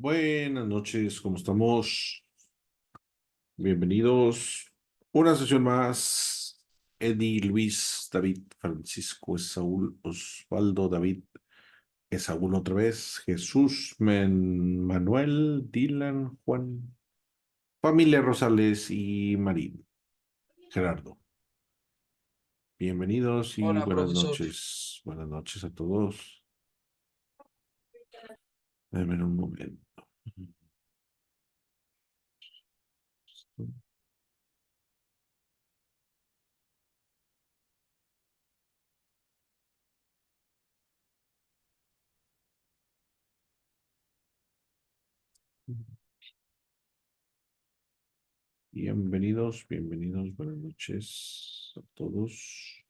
Buenas noches, ¿cómo estamos? Bienvenidos. Una sesión más. Eddie, Luis, David, Francisco, Esaúl, Osvaldo, David, Esaúl otra vez, Jesús, Manuel, Dylan, Juan, familia Rosales y Marín. Gerardo. Bienvenidos y Hola, buenas profesor. noches. Buenas noches a todos. Denme un momento. Bienvenidos, buenas noches a todos.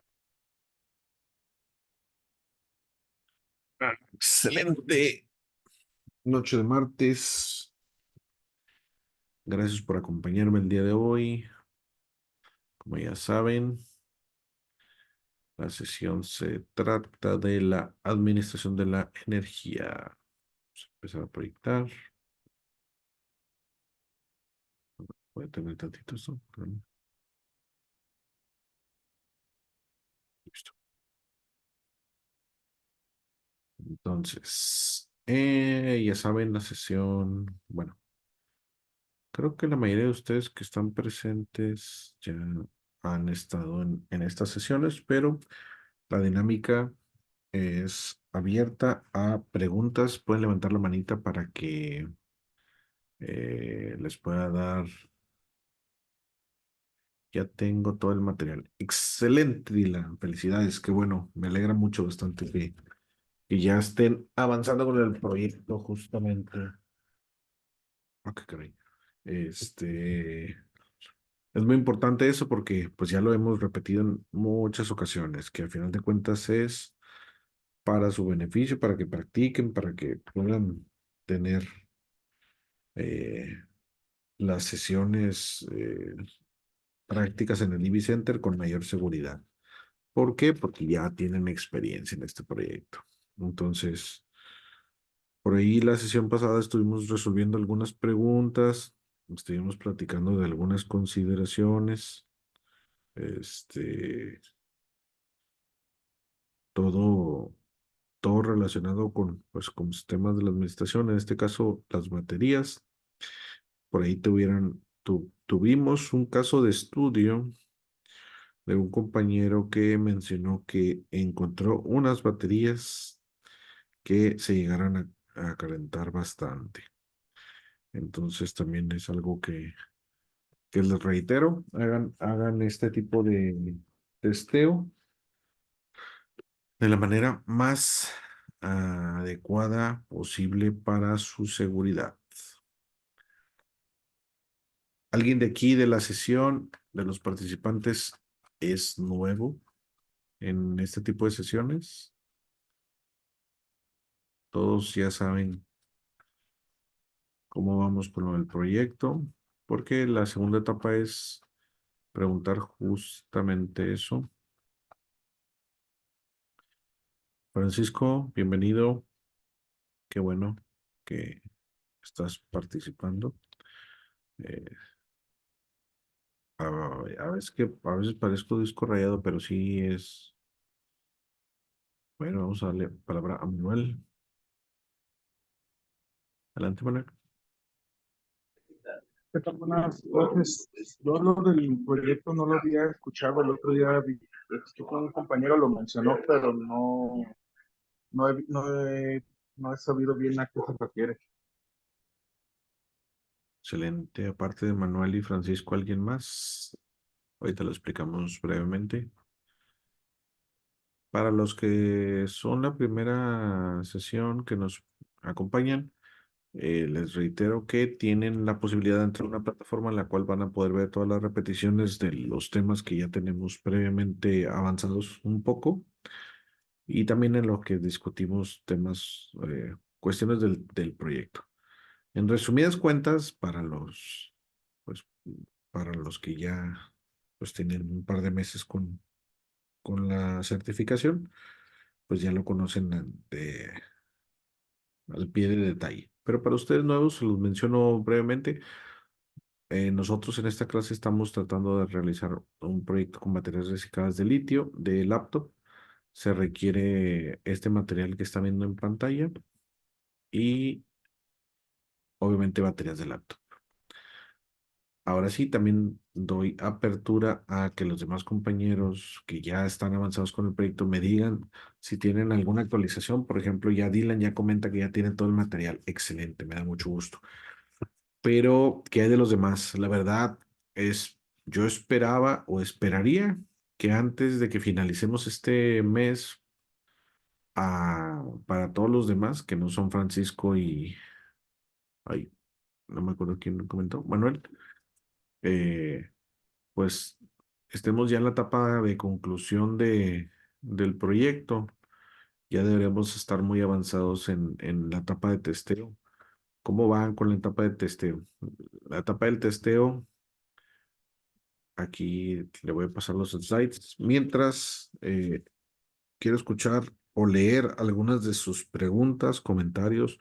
Excelente noche de martes. Gracias por acompañarme el día de hoy. Como ya saben, la sesión se trata de la administración de la energía. Vamos a empezar a proyectar. Voy a tener tantito esto. Listo. Entonces, ya saben, la sesión, bueno, creo que la mayoría de ustedes que están presentes ya han estado en estas sesiones, pero la dinámica es abierta a preguntas. Pueden levantar la manita para que les pueda dar. Ya tengo todo el material. Excelente, Dylan. Felicidades. Qué bueno. Me alegra mucho bastante que ya estén avanzando con el proyecto justamente. Ah, qué caray. Este, es muy importante eso porque pues ya lo hemos repetido en muchas ocasiones, que al final de cuentas es para su beneficio, para que practiquen, para que puedan tener eh, las sesiones prácticas en el IBI Center con mayor seguridad. ¿Por qué? Porque ya tienen experiencia en este proyecto. Entonces, por ahí la sesión pasada estuvimos resolviendo algunas preguntas, estuvimos platicando de algunas consideraciones, este, todo, todo relacionado con, pues, con sistemas de la administración, en este caso, las baterías. Por ahí tuvimos un caso de estudio de un compañero que mencionó que encontró unas baterías que se llegaran a calentar bastante. Entonces también es algo que les reitero, hagan este tipo de testeo de la manera más adecuada posible para su seguridad. ¿Alguien de aquí de la sesión, de los participantes, es nuevo en este tipo de sesiones? Todos ya saben cómo vamos con el proyecto, porque la segunda etapa es preguntar justamente eso. Francisco, bienvenido. Qué bueno que estás participando. Eh, a veces parezco disco rayado, pero sí es. Bueno, vamos a darle palabra a Manuel. Adelante, Manuel. ¿Qué tal? Buenas noches. Yo lo del proyecto no lo había escuchado el otro día. Esto con un compañero lo mencionó, pero no he sabido bien a qué se refiere. Excelente. Aparte de Manuel y Francisco, ¿alguien más? Ahorita lo explicamos brevemente. Para los que son la primera sesión que nos acompañan, les reitero que tienen la posibilidad de entrar a una plataforma en la cual van a poder ver todas las repeticiones de los temas que ya tenemos previamente avanzados un poco y también en lo que discutimos temas, cuestiones del proyecto. En resumidas cuentas, pues, para los que ya pues, tienen un par de meses con la certificación, pues ya lo conocen al pie de detalle. Pero para ustedes nuevos, se los menciono brevemente. Nosotros en esta clase estamos tratando de realizar un proyecto con baterías recicladas de litio de laptop. Se requiere este material que está viendo en pantalla y obviamente baterías de laptop. Ahora sí, también doy apertura a que los demás compañeros que ya están avanzados con el proyecto me digan si tienen alguna actualización. Por ejemplo, ya Dylan ya comenta que ya tiene todo el material. Excelente, me da mucho gusto. Pero, ¿qué hay de los demás? La verdad es, yo esperaba o esperaría que antes de que finalicemos este mes, para todos los demás, que no son Francisco y, ay, no me acuerdo quién lo comentó, Manuel, eh, pues estemos ya en la etapa de conclusión del proyecto. Ya deberíamos estar muy avanzados en la etapa de testeo. ¿Cómo van con la etapa de testeo? La etapa del testeo, aquí le voy a pasar los slides. Mientras, quiero escuchar o leer algunas de sus preguntas, comentarios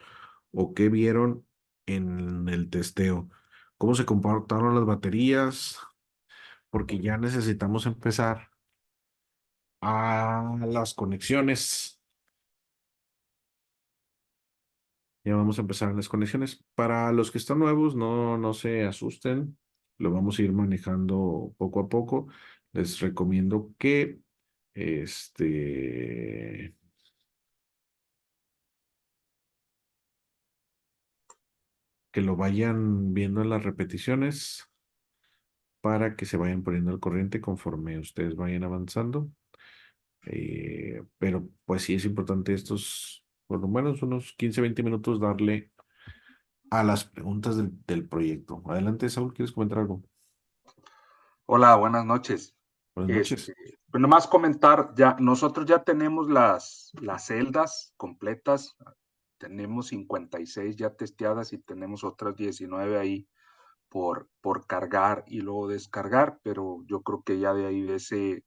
o qué vieron en el testeo. ¿Cómo se comportaron las baterías? Porque ya necesitamos empezar a las conexiones. Ya vamos a empezar en las conexiones. Para los que están nuevos, no se asusten. Lo vamos a ir manejando poco a poco. Les recomiendo este, que lo vayan viendo en las repeticiones para que se vayan poniendo al corriente conforme ustedes vayan avanzando. Pero pues sí es importante estos, por lo menos unos 15 20 minutos, darle a las preguntas del proyecto. Adelante, Saúl, ¿quieres comentar algo? Hola, buenas noches. Buenas noches. Pues nomás comentar, ya, nosotros ya tenemos las celdas completas, tenemos 56 ya testeadas y tenemos otras 19 ahí por cargar y luego descargar, pero yo creo que ya de ahí de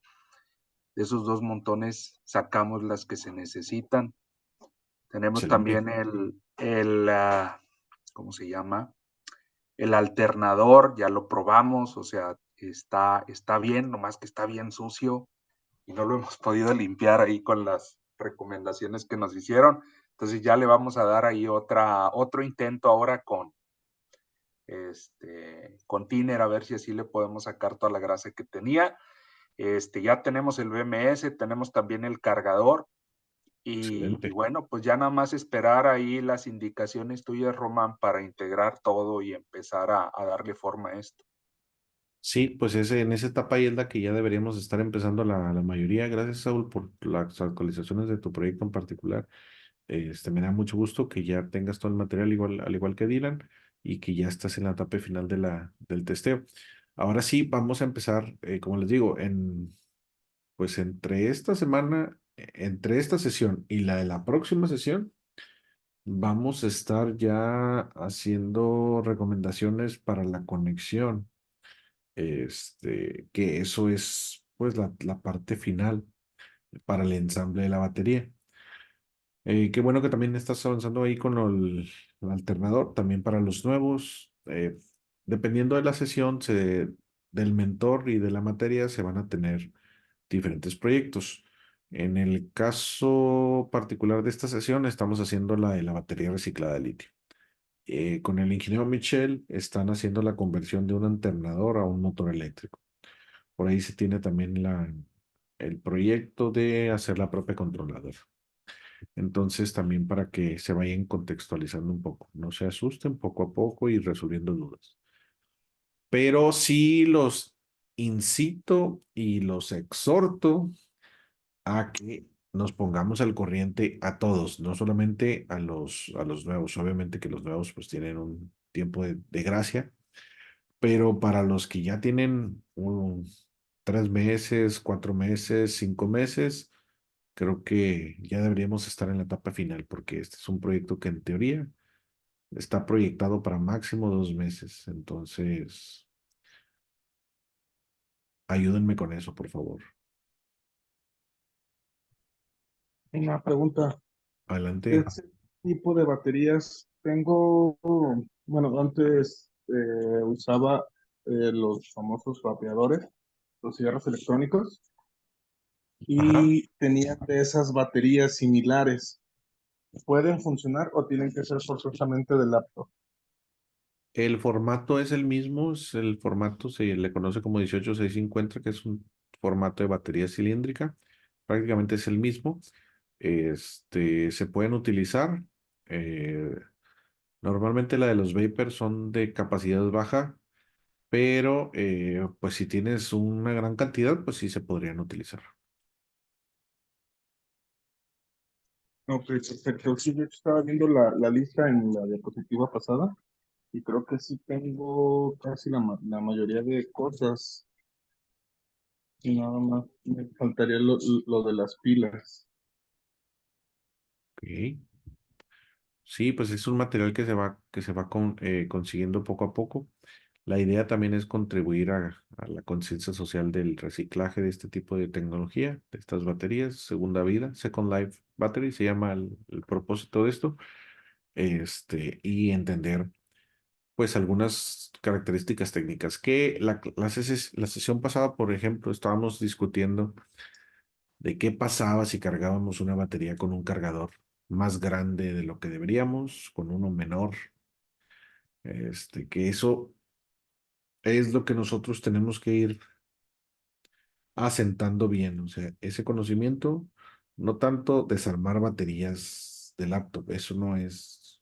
esos dos montones sacamos las que se necesitan. Tenemos Excelente. también ¿cómo se llama? El alternador, ya lo probamos, o sea, está bien, nomás que está bien sucio y no lo hemos podido limpiar ahí con las recomendaciones que nos hicieron. Entonces ya le vamos a dar ahí otro intento ahora con Tiner, a ver si así le podemos sacar toda la grasa que tenía. Ya tenemos el BMS, tenemos también el cargador y Excelente. bueno, pues ya nada más esperar ahí las indicaciones tuyas, Román, para integrar todo y empezar a darle forma a esto. Sí, pues en esa etapa ahí es la que ya deberíamos estar empezando la mayoría. Gracias, Saúl, por las actualizaciones de tu proyecto en particular. Me da mucho gusto que ya tengas todo el material igual, al igual que Dylan y que ya estás en la etapa final del testeo. Ahora sí, vamos a empezar, como les digo, pues entre esta semana, entre esta sesión y la de la próxima sesión, vamos a estar ya haciendo recomendaciones para la conexión. Que eso es pues la parte final para el ensamble de la batería. Qué bueno que también estás avanzando ahí con el alternador, también para los nuevos. Dependiendo de la sesión, del mentor y de la materia, se van a tener diferentes proyectos. En el caso particular de esta sesión, estamos haciendo la de la batería reciclada de litio. Con el ingeniero Michel están haciendo la conversión de un alternador a un motor eléctrico. Por ahí se tiene también el proyecto de hacer la propia controladora. Entonces, también para que se vayan contextualizando un poco, no se asusten poco a poco y resolviendo dudas. Pero sí los incito y los exhorto a que nos pongamos al corriente a todos, no solamente a los nuevos. Obviamente que los nuevos pues tienen un tiempo de gracia, pero para los que ya tienen 3 meses, 4 meses, 5 meses, creo que ya deberíamos estar en la etapa final, porque este es un proyecto que en teoría está proyectado para máximo 2 meses. Entonces, ayúdenme con eso, por favor. Una pregunta. Adelante. ¿Ese tipo de baterías tengo, bueno, antes usaba los famosos vapeadores, los cigarros electrónicos, Ajá. y tenían de esas baterías similares. ¿Pueden funcionar o tienen que ser forzosamente de laptop? El formato es el mismo, es el formato se le conoce como 18650, que es un formato de batería cilíndrica. Prácticamente es el mismo. Se pueden utilizar. eh, Normalmente la de los vapers son de capacidad baja, pero pues si tienes una gran cantidad, pues sí se podrían utilizar. Ok, perfecto. Sí, yo estaba viendo la lista en la diapositiva pasada y creo que sí tengo casi la mayoría de cosas. Y nada más me faltaría lo de las pilas. Ok. Sí, pues es un material que se va consiguiendo poco a poco. La idea también es contribuir a la conciencia social del reciclaje de este tipo de tecnología, de estas baterías, segunda vida, Second Life Battery, se llama el propósito de esto, y entender pues algunas características técnicas que la sesión pasada, por ejemplo, estábamos discutiendo de qué pasaba si cargábamos una batería con un cargador más grande de lo que deberíamos, con uno menor, que eso es lo que nosotros tenemos que ir asentando bien, o sea, ese conocimiento, no tanto desarmar baterías de laptop, eso no es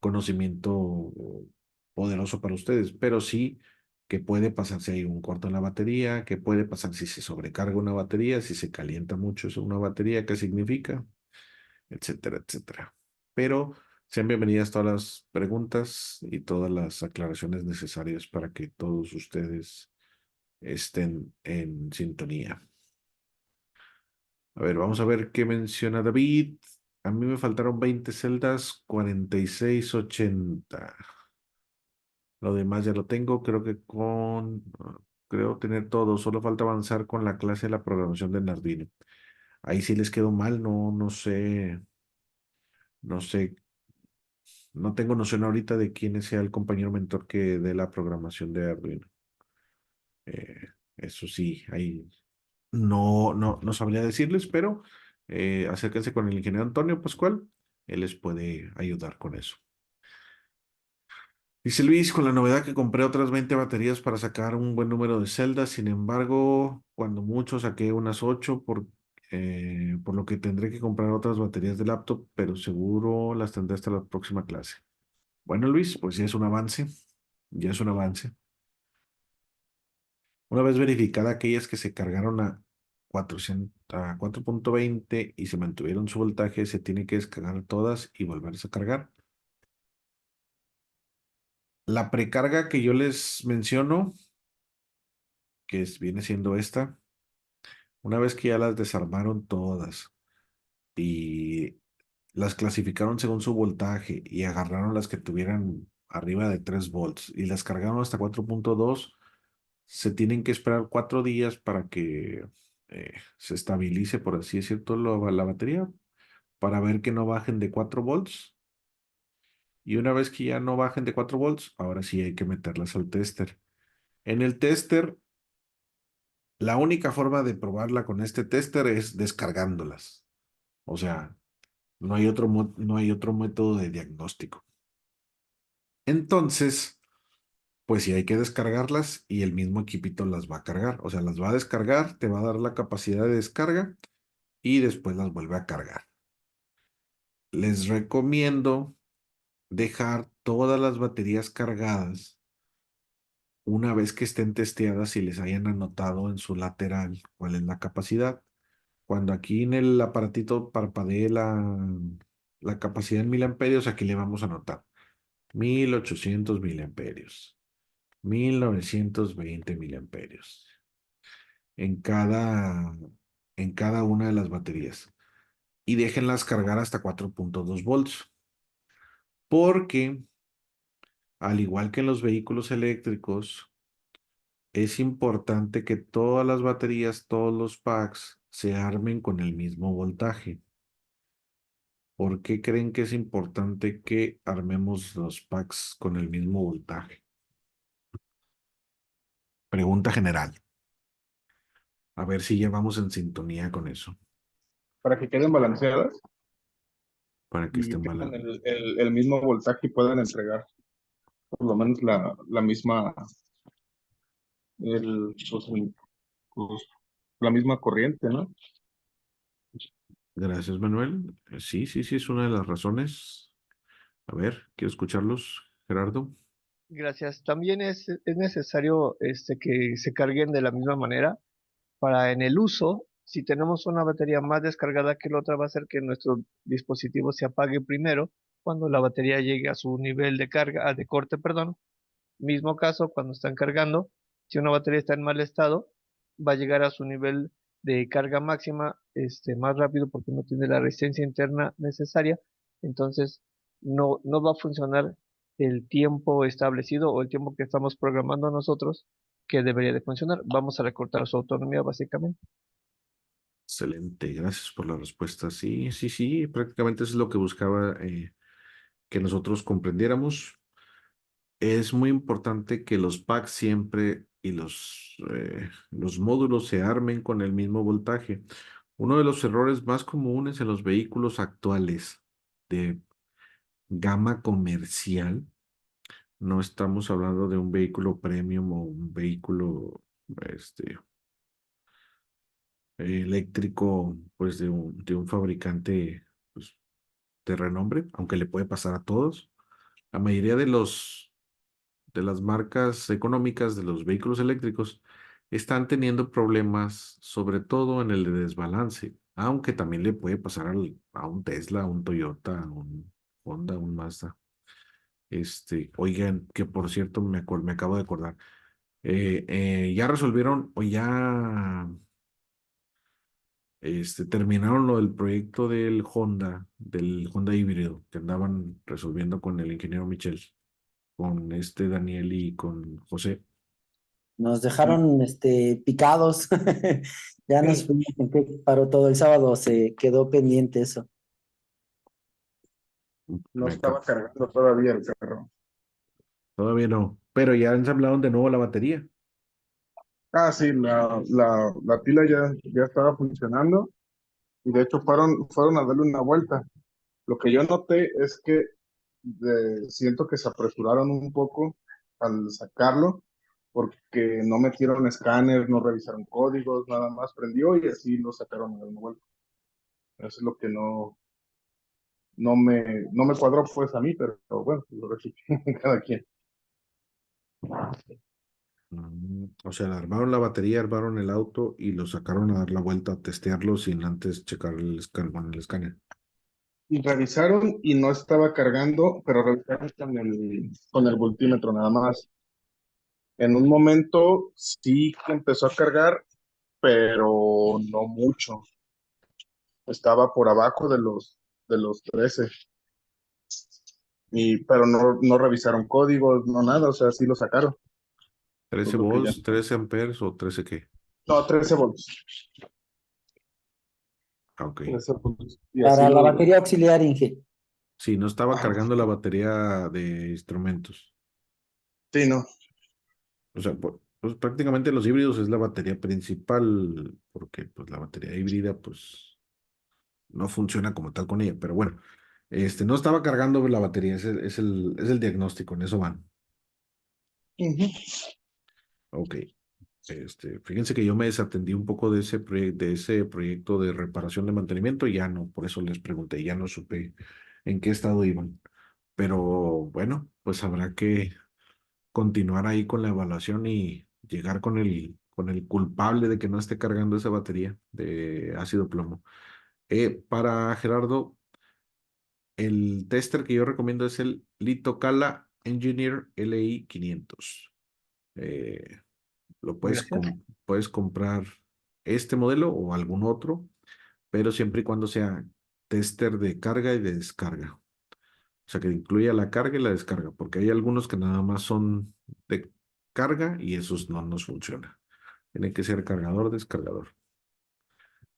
conocimiento poderoso para ustedes, pero sí que puede pasar si hay un corto en la batería, que puede pasar si se sobrecarga una batería, si se calienta mucho una batería, qué significa, etcétera, etcétera. Pero sean bienvenidas todas las preguntas y todas las aclaraciones necesarias para que todos ustedes estén en sintonía. A ver, vamos a ver qué menciona David. A mí me faltaron 20 celdas, 4680. Lo demás ya lo tengo, creo tener todo. Solo falta avanzar con la clase de la programación de Arduino. Ahí sí les quedó mal, no sé, no sé, no tengo noción ahorita de quién sea el compañero mentor que dé la programación de Arduino. Eso sí, ahí no sabría decirles, pero acérquense con el ingeniero Antonio Pascual, él les puede ayudar con eso. Dice Luis, con la novedad que compré otras 20 baterías para sacar un buen número de celdas, sin embargo, cuando mucho saqué unas 8 por lo que tendré que comprar otras baterías de laptop, pero seguro las tendré hasta la próxima clase. Bueno, Luis, pues ya es un avance, ya es un avance. Una vez verificada aquellas que se cargaron a 400, a 4.20 y se mantuvieron su voltaje, se tiene que descargar todas y volverse a cargar. La precarga que yo les menciono, viene siendo esta, una vez que ya las desarmaron todas y las clasificaron según su voltaje y agarraron las que tuvieran arriba de 3 volts y las cargaron hasta 4.2, se tienen que esperar 4 días para que se estabilice, por así decirlo, la batería, para ver que no bajen de 4 volts. Y una vez que ya no bajen de 4 volts, ahora sí hay que meterlas al tester. En el tester, la única forma de probarla con este tester es descargándolas. O sea, no hay otro método de diagnóstico. Entonces, pues sí hay que descargarlas y el mismo equipito las va a cargar. O sea, las va a descargar, te va a dar la capacidad de descarga y después las vuelve a cargar. Les recomiendo dejar todas las baterías cargadas una vez que estén testeadas y les hayan anotado en su lateral cuál es la capacidad. Cuando aquí en el aparatito parpadee la capacidad en miliamperios, aquí le vamos a anotar 1800 miliamperios, 1920 miliamperios en en cada una de las baterías. Y déjenlas cargar hasta 4.2 volts, porque al igual que en los vehículos eléctricos, es importante que todas las baterías, todos los packs se armen con el mismo voltaje. ¿Por qué creen que es importante que armemos los packs con el mismo voltaje? Pregunta general. A ver si ya vamos en sintonía con eso, Para que queden balanceadas para que y estén tengan balanceados. el mismo voltaje y puedan entregar por lo menos la misma, pues, pues, la misma corriente, ¿no? Gracias, Manuel. Sí, sí, sí, es una de las razones. A ver, quiero escucharlos, Gerardo. Gracias. También es necesario que se carguen de la misma manera para en el uso. Si tenemos una batería más descargada que la otra, va a hacer que nuestro dispositivo se apague primero cuando la batería llegue a su nivel de carga, de corte, perdón. Mismo caso, cuando están cargando, si una batería está en mal estado, va a llegar a su nivel de carga máxima más rápido porque no tiene la resistencia interna necesaria. Entonces, no va a funcionar el tiempo establecido o el tiempo que estamos programando nosotros que debería de funcionar. Vamos a recortar su autonomía básicamente. Excelente, gracias por la respuesta. Sí, sí, sí, prácticamente eso es lo que buscaba que nosotros comprendiéramos. Es muy importante que los packs siempre y los módulos se armen con el mismo voltaje. Uno de los errores más comunes en los vehículos actuales de gama comercial, no estamos hablando de un vehículo premium o un vehículo este, eléctrico, pues de un fabricante pues, de renombre, aunque le puede pasar a todos. La mayoría de las marcas económicas de los vehículos eléctricos están teniendo problemas, sobre todo en el de desbalance, aunque también le puede pasar a un Tesla, a un Toyota, a un Honda, a un Mazda. Oigan, que por cierto me acabo de acordar, ya resolvieron o ya terminaron lo del proyecto del Honda híbrido que andaban resolviendo con el ingeniero Michel, con Daniel y con José. Nos dejaron picados. Ya nos fuimos, ¿en qué paró todo el sábado? Se quedó pendiente eso. No Me estaba acabo- cargando todavía el carro. Todavía no, pero ya ensamblaron de nuevo la batería. Ah, sí, la pila ya estaba funcionando y de hecho fueron a darle una vuelta. Lo que yo noté es que siento que se apresuraron un poco al sacarlo porque no metieron escáner, no revisaron códigos, nada más prendió y así lo sacaron a dar una vuelta. Eso es lo que no me cuadró pues a mí, pero bueno, lo repito, cada quien. O sea, armaron la batería, armaron el auto y lo sacaron a dar la vuelta a testearlo sin antes checar el escáner. Y revisaron y no estaba cargando, pero revisaron con el voltímetro nada más. En un momento sí que empezó a cargar, pero no mucho. Estaba por abajo de los 13. Pero no revisaron códigos, no nada, o sea, sí lo sacaron. Por 13 lo que ya. volts, 13 amperes o 13 qué. No, 13 volts. Ah, ok. 13 volts. Y así Para la lo. batería auxiliar, Inge. Sí, no estaba Ajá. cargando la batería de instrumentos. Sí, no. O sea, pues prácticamente los híbridos es la batería principal, porque pues la batería híbrida pues no funciona como tal con ella, pero bueno, no estaba cargando la batería, es el diagnóstico, en eso van. Ujú. Ok. Fíjense que yo me desatendí un poco de ese proyecto de reparación de mantenimiento y ya no, por eso les pregunté, ya no supe en qué estado iban. Pero bueno, pues habrá que continuar ahí con la evaluación y llegar con el culpable de que no esté cargando esa batería de ácido plomo. Para Gerardo, el tester que yo recomiendo es el Litocala Engineer LI 500. Eh, Gracias. puedes comprar este modelo o algún otro, pero siempre y cuando sea tester de carga y de descarga. O sea, que incluya la carga y la descarga, porque hay algunos que nada más son de carga y esos no nos funcionan. Tiene que ser cargador, descargador.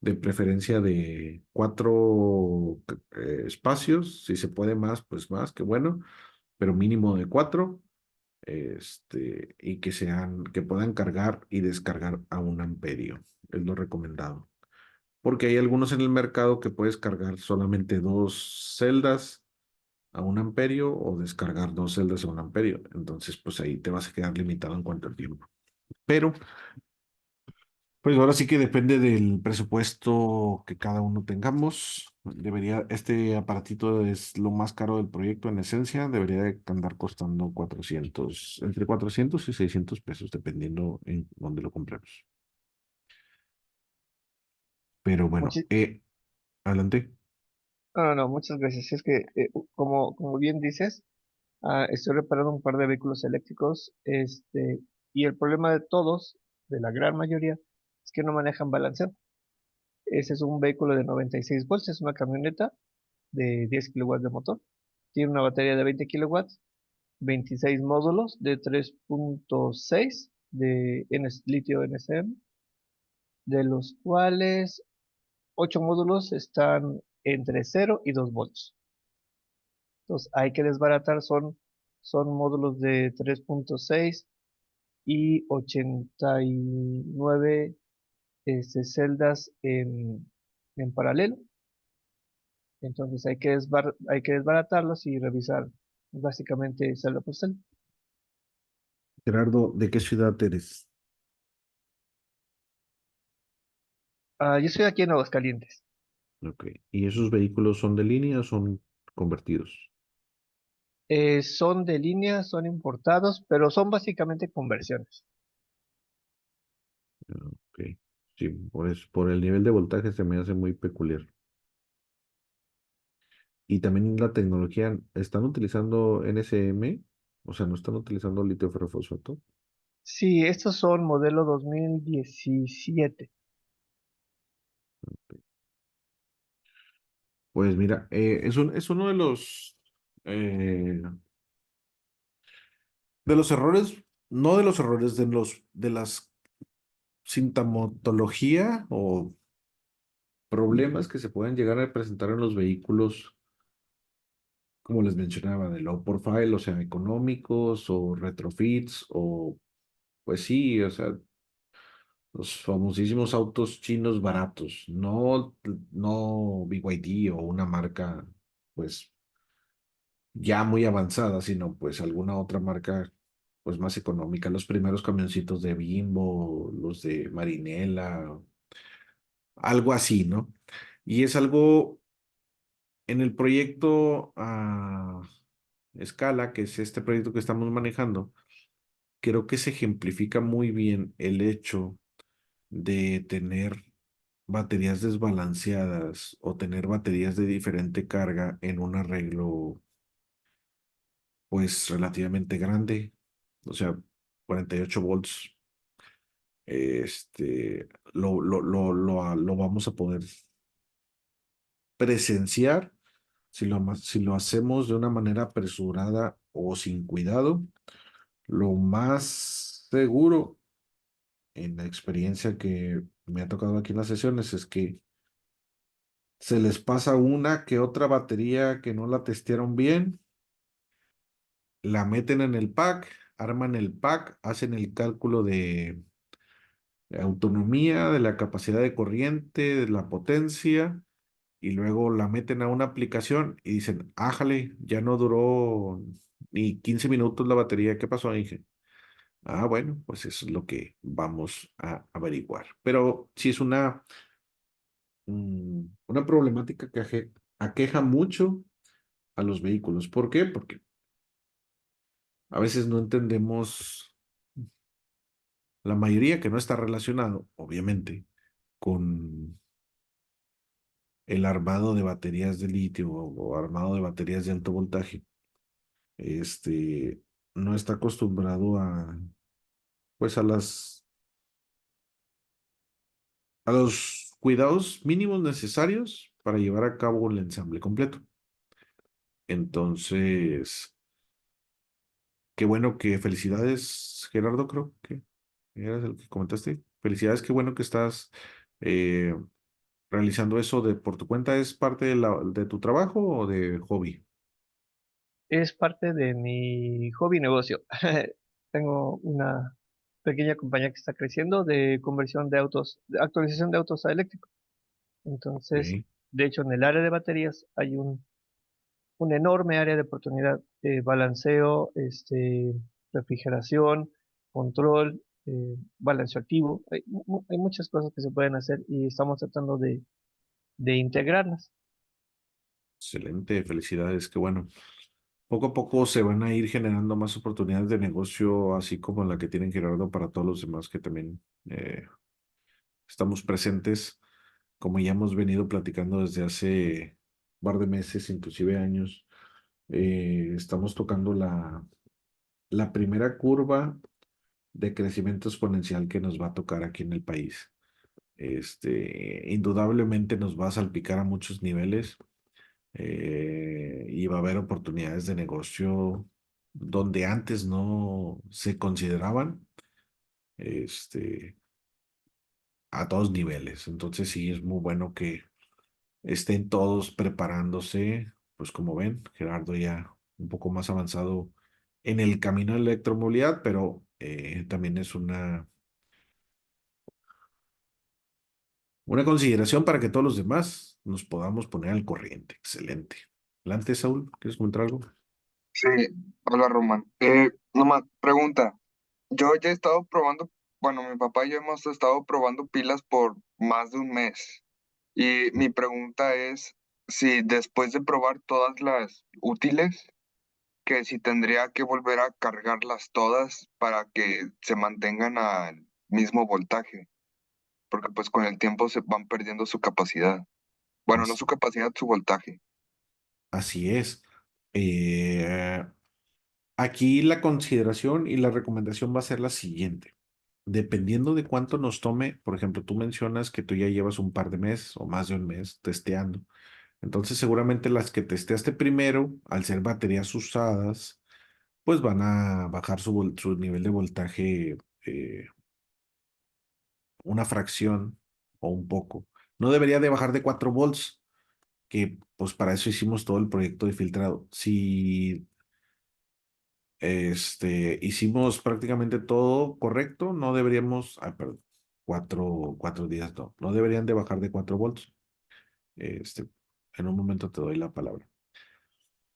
de preferencia de 4 espacios, si se puede más, pues más, que bueno, pero mínimo de 4, y que puedan cargar y descargar a 1 amperio, es lo recomendado. Porque hay algunos en el mercado que puedes cargar solamente 2 celdas a 1 amperio o descargar 2 celdas a 1 amperio. Entonces, pues ahí te vas a quedar limitado en cuanto al tiempo. Pero pues ahora sí que depende del presupuesto que cada uno tengamos. Este aparatito es lo más caro del proyecto en esencia, debería de andar costando entre 400 y 600 pesos, dependiendo en dónde lo compremos. Pero bueno, Muchi- adelante. no, no, muchas gracias. Es que, como bien dices, estoy reparando un par de vehículos eléctricos, y el problema de todos, de la gran mayoría, es que no manejan balanceo. Ese es un vehículo de 96 volts, es una camioneta de 10 kilowatts de motor. Tiene una batería de 20 kilowatts, 26 módulos de 3.6 de litio NCM, de los cuales 8 módulos están entre 0 y 2 volts. Entonces hay que desbaratar, son módulos de 3.6 y 89 celdas en paralelo. Entonces hay que desbaratarlos y revisar básicamente celda por celda. Gerardo, ¿de qué ciudad eres? Yo estoy aquí en Aguascalientes. Ok. ¿Y esos vehículos son de línea o son convertidos? Son de línea, son importados, pero son básicamente conversiones. Ok. Sí, pues por el nivel de voltaje se me hace muy peculiar. Y también la tecnología, ¿están utilizando NSM? O sea, ¿no están utilizando litio ferrofosfato? Sí, estos son modelo 2017. Pues mira, es uno eh, de los errores, no de los errores, de las sintomatología o problemas que se pueden llegar a presentar en los vehículos, como les mencionaba, de low profile, o sea, económicos o retrofits, o pues sí, o sea, los famosísimos autos chinos baratos, no BYD o una marca, pues ya muy avanzada, sino pues alguna otra marca pues más económica, los primeros camioncitos de Bimbo, los de Marinela, algo así, ¿no? Y es algo en el proyecto a escala, que es este proyecto que estamos manejando, creo que se ejemplifica muy bien el hecho de tener baterías desbalanceadas o tener baterías de diferente carga en un arreglo pues relativamente grande, o sea, 48 volts. Lo vamos a poder presenciar si lo hacemos de una manera apresurada o sin cuidado. Lo más seguro en la experiencia que me ha tocado aquí en las sesiones es que se les pasa una que otra batería que no la testearon bien, la meten en el pack, arman el pack, hacen el cálculo de autonomía, de la capacidad de corriente, de la potencia, y luego la meten a una aplicación y dicen, ájale, ya no duró ni 15 minutos la batería, ¿qué pasó, Inge? Ah, bueno, pues eso es lo que vamos a averiguar. Pero sí es una problemática que aqueja mucho a los vehículos. ¿Por qué? Porque a veces no entendemos, la mayoría que no está relacionado, obviamente, con el armado de baterías de litio o armado de baterías de alto voltaje. Este no está acostumbrado pues a los cuidados mínimos necesarios para llevar a cabo el ensamble completo. Entonces, qué bueno que felicidades, Gerardo, creo que eras el que comentaste. Felicidades, qué bueno que estás eh, realizando eso por tu cuenta? ¿Es parte de tu trabajo o de hobby? Es parte de mi hobby negocio. Tengo una pequeña compañía que está creciendo de conversión de autos, de actualización de autos a eléctricos. Entonces, Ok. de hecho, en el área de baterías hay un enorme área de oportunidad de balanceo, refrigeración, control, balanceo activo. Hay muchas cosas que se pueden hacer y estamos tratando de integrarlas. Excelente, felicidades, qué bueno. Poco a poco se van a ir generando más oportunidades de negocio, así como la que tienen Gerardo para todos los demás que también estamos presentes, como ya hemos venido platicando desde hace un par de meses, inclusive años. Estamos tocando la primera curva de crecimiento exponencial que nos va a tocar aquí en el país. Indudablemente nos va a salpicar a muchos niveles, y va a haber oportunidades de negocio donde antes no se consideraban, este, a todos niveles. Entonces sí es muy bueno que estén todos preparándose, pues como ven, Gerardo ya un poco más avanzado en el camino de la electromovilidad, pero también es una consideración para que todos los demás nos podamos poner al corriente. Excelente. Adelante, Saúl, ¿quieres comentar algo? Sí, hola Román. Nomás, pregunta. Yo ya he estado probando, bueno, mi papá y yo hemos estado probando pilas por más de un mes. Y mi pregunta es si después de probar todas las útiles, que si tendría que volver a cargarlas todas para que se mantengan al mismo voltaje, porque pues con el tiempo se van perdiendo su capacidad. Bueno, no Así, su capacidad, su voltaje. así es. Eh, Aquí la consideración y la recomendación va a ser la siguiente. Dependiendo de cuánto nos tome, por ejemplo, tú mencionas que tú ya llevas un par de meses o más de un mes testeando. Entonces, seguramente las que testeaste primero, al ser baterías usadas, pues van a bajar su nivel de voltaje, una fracción o un poco. No debería de bajar de 4 volts, que pues para eso hicimos todo el proyecto de filtrado. Si hicimos prácticamente todo correcto, no deberíamos, perdón, 4 días, no deberían de bajar de 4 volts. Este, en un momento te doy la palabra.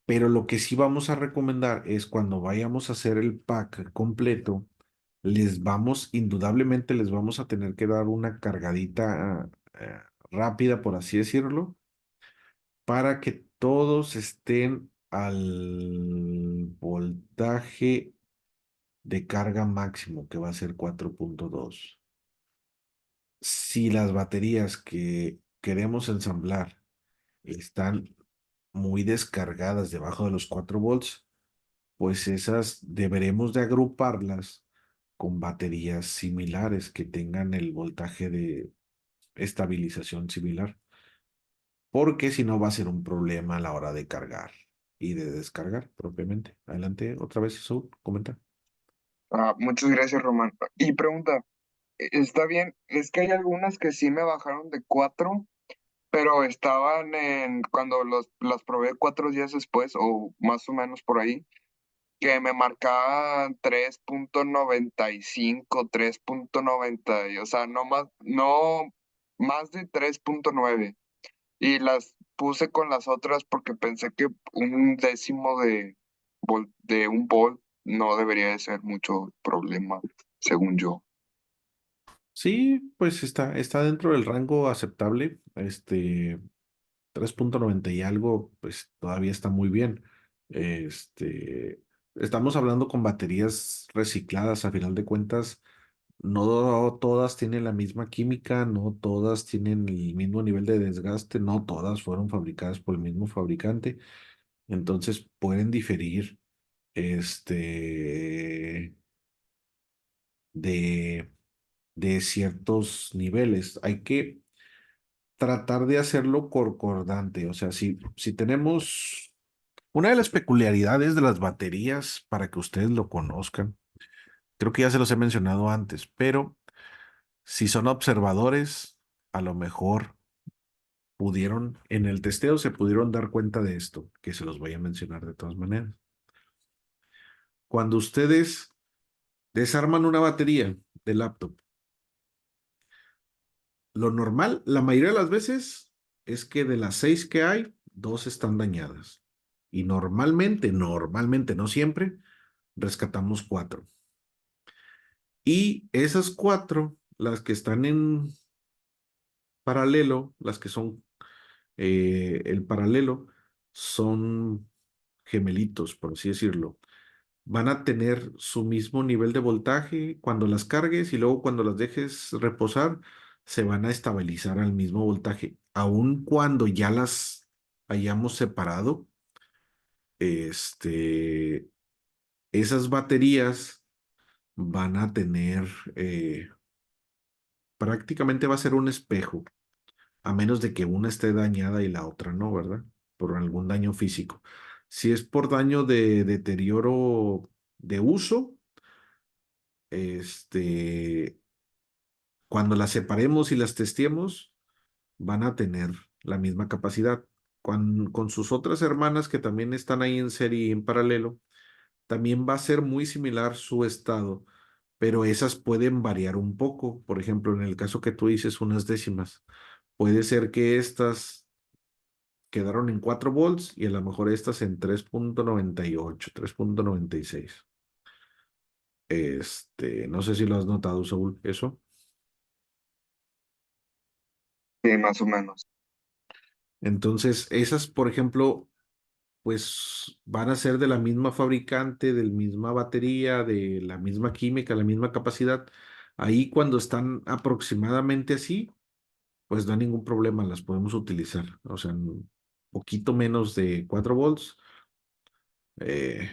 Pero lo que sí vamos a recomendar es cuando vayamos a hacer el pack completo, indudablemente les vamos a tener que dar una cargadita rápida, por así decirlo, para que todos estén al voltaje de carga máximo, que va a ser 4.2. Si las baterías que queremos ensamblar están muy descargadas debajo de los 4 volts, pues esas deberemos de agruparlas con baterías similares que tengan el voltaje de estabilización similar, porque si no va a ser un problema a la hora de cargar y de descargar propiamente. Adelante, otra vez, Saúl, comenta. Ah, muchas gracias, Román. Y pregunta. Está bien, es que hay algunas que sí me bajaron de 4, pero estaban cuando las probé 4 días después, o más o menos por ahí, que me marcaban 3.95, 3.90, o sea, no más de 3.9. Y las puse con las otras porque pensé que un décimo de un volt no debería de ser mucho problema, según yo. Sí, pues está dentro del rango aceptable. 3.90 y algo, pues todavía está muy bien. Estamos hablando con baterías recicladas, a final de cuentas, no todas tienen la misma química, no todas tienen el mismo nivel de desgaste, no todas fueron fabricadas por el mismo fabricante, entonces pueden diferir, de, de ciertos niveles. Hay que tratar de hacerlo concordante. O sea, si tenemos una de las peculiaridades de las baterías, para que ustedes lo conozcan, creo que ya se los he mencionado antes, pero si son observadores, a lo mejor en el testeo se pudieron dar cuenta de esto, que se los voy a mencionar de todas maneras. Cuando ustedes desarman una batería de laptop, lo normal, la mayoría de las veces, es que de las 6 que hay, 2 están dañadas. Y normalmente, no siempre, rescatamos 4. Y esas 4, las que están en paralelo, las que son el paralelo, son gemelitos, por así decirlo. Van a tener su mismo nivel de voltaje cuando las cargues y luego cuando las dejes reposar, se van a estabilizar al mismo voltaje. Aun cuando ya las hayamos separado, este, esas baterías van a tener, prácticamente va a ser un espejo, a menos de que una esté dañada y la otra no, ¿verdad? Por algún daño físico. Si es por daño de deterioro de uso, este, cuando las separemos y las testemos, van a tener la misma capacidad. Con sus otras hermanas que también están ahí en serie y en paralelo, también va a ser muy similar su estado, pero esas pueden variar un poco. Por ejemplo, en el caso que tú dices, unas décimas. Puede ser que estas quedaron en 4 volts y a lo mejor estas en 3.98, 3.96. No sé si lo has notado, Saúl, eso. Sí, más o menos. Entonces, esas, por ejemplo, pues van a ser de la misma fabricante, de la misma batería, de la misma química, la misma capacidad. Ahí cuando están aproximadamente así, pues no hay ningún problema, las podemos utilizar. O sea, un poquito menos de 4 volts, eh,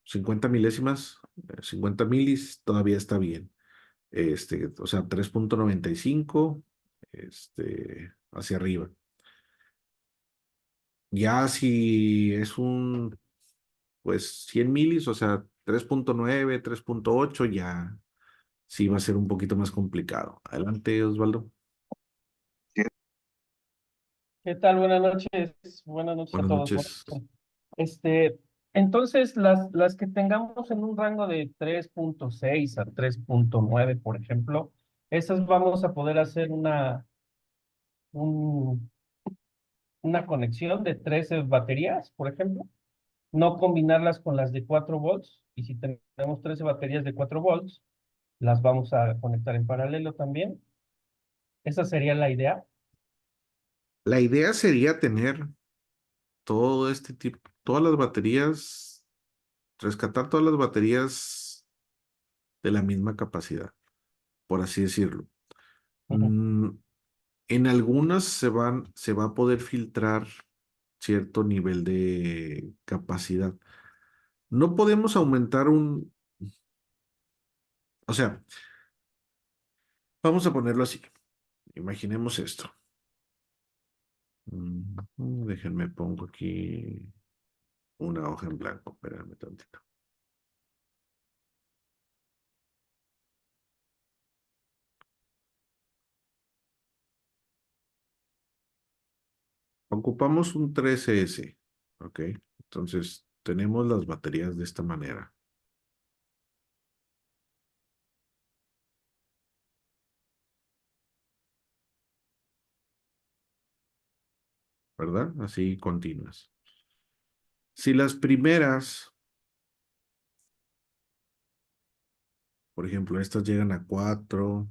50 milésimas, 50 milis, todavía está bien. O sea, 3.95, hacia arriba. Ya si es pues 100 milis, o sea, 3.9, 3.8, ya sí va a ser un poquito más complicado. Adelante, Osvaldo. ¿Qué tal? Buenas noches. Buenas noches a Buenas todos. noches. Este, entonces, las que tengamos en un rango de 3.6 a 3.9, por ejemplo, esas vamos a poder hacer un- una conexión de 13 baterías, por ejemplo, no combinarlas con las de 4 volts, y si tenemos 13 baterías de 4 volts, las vamos a conectar en paralelo también. Esa sería la idea. La idea sería tener todo este tipo, todas las baterías, rescatar todas las baterías de la misma capacidad, por así decirlo. Ujú. Mm, en algunas se va a poder filtrar cierto nivel de capacidad. No podemos aumentar o sea, vamos a ponerlo así. Imaginemos esto. Déjenme pongo aquí una hoja en blanco. Espérame tantito. Ocupamos un 13S. ¿Ok? Entonces, tenemos las baterías de esta manera. ¿Verdad? Así continuas. Si las primeras, por ejemplo, estas llegan a 4,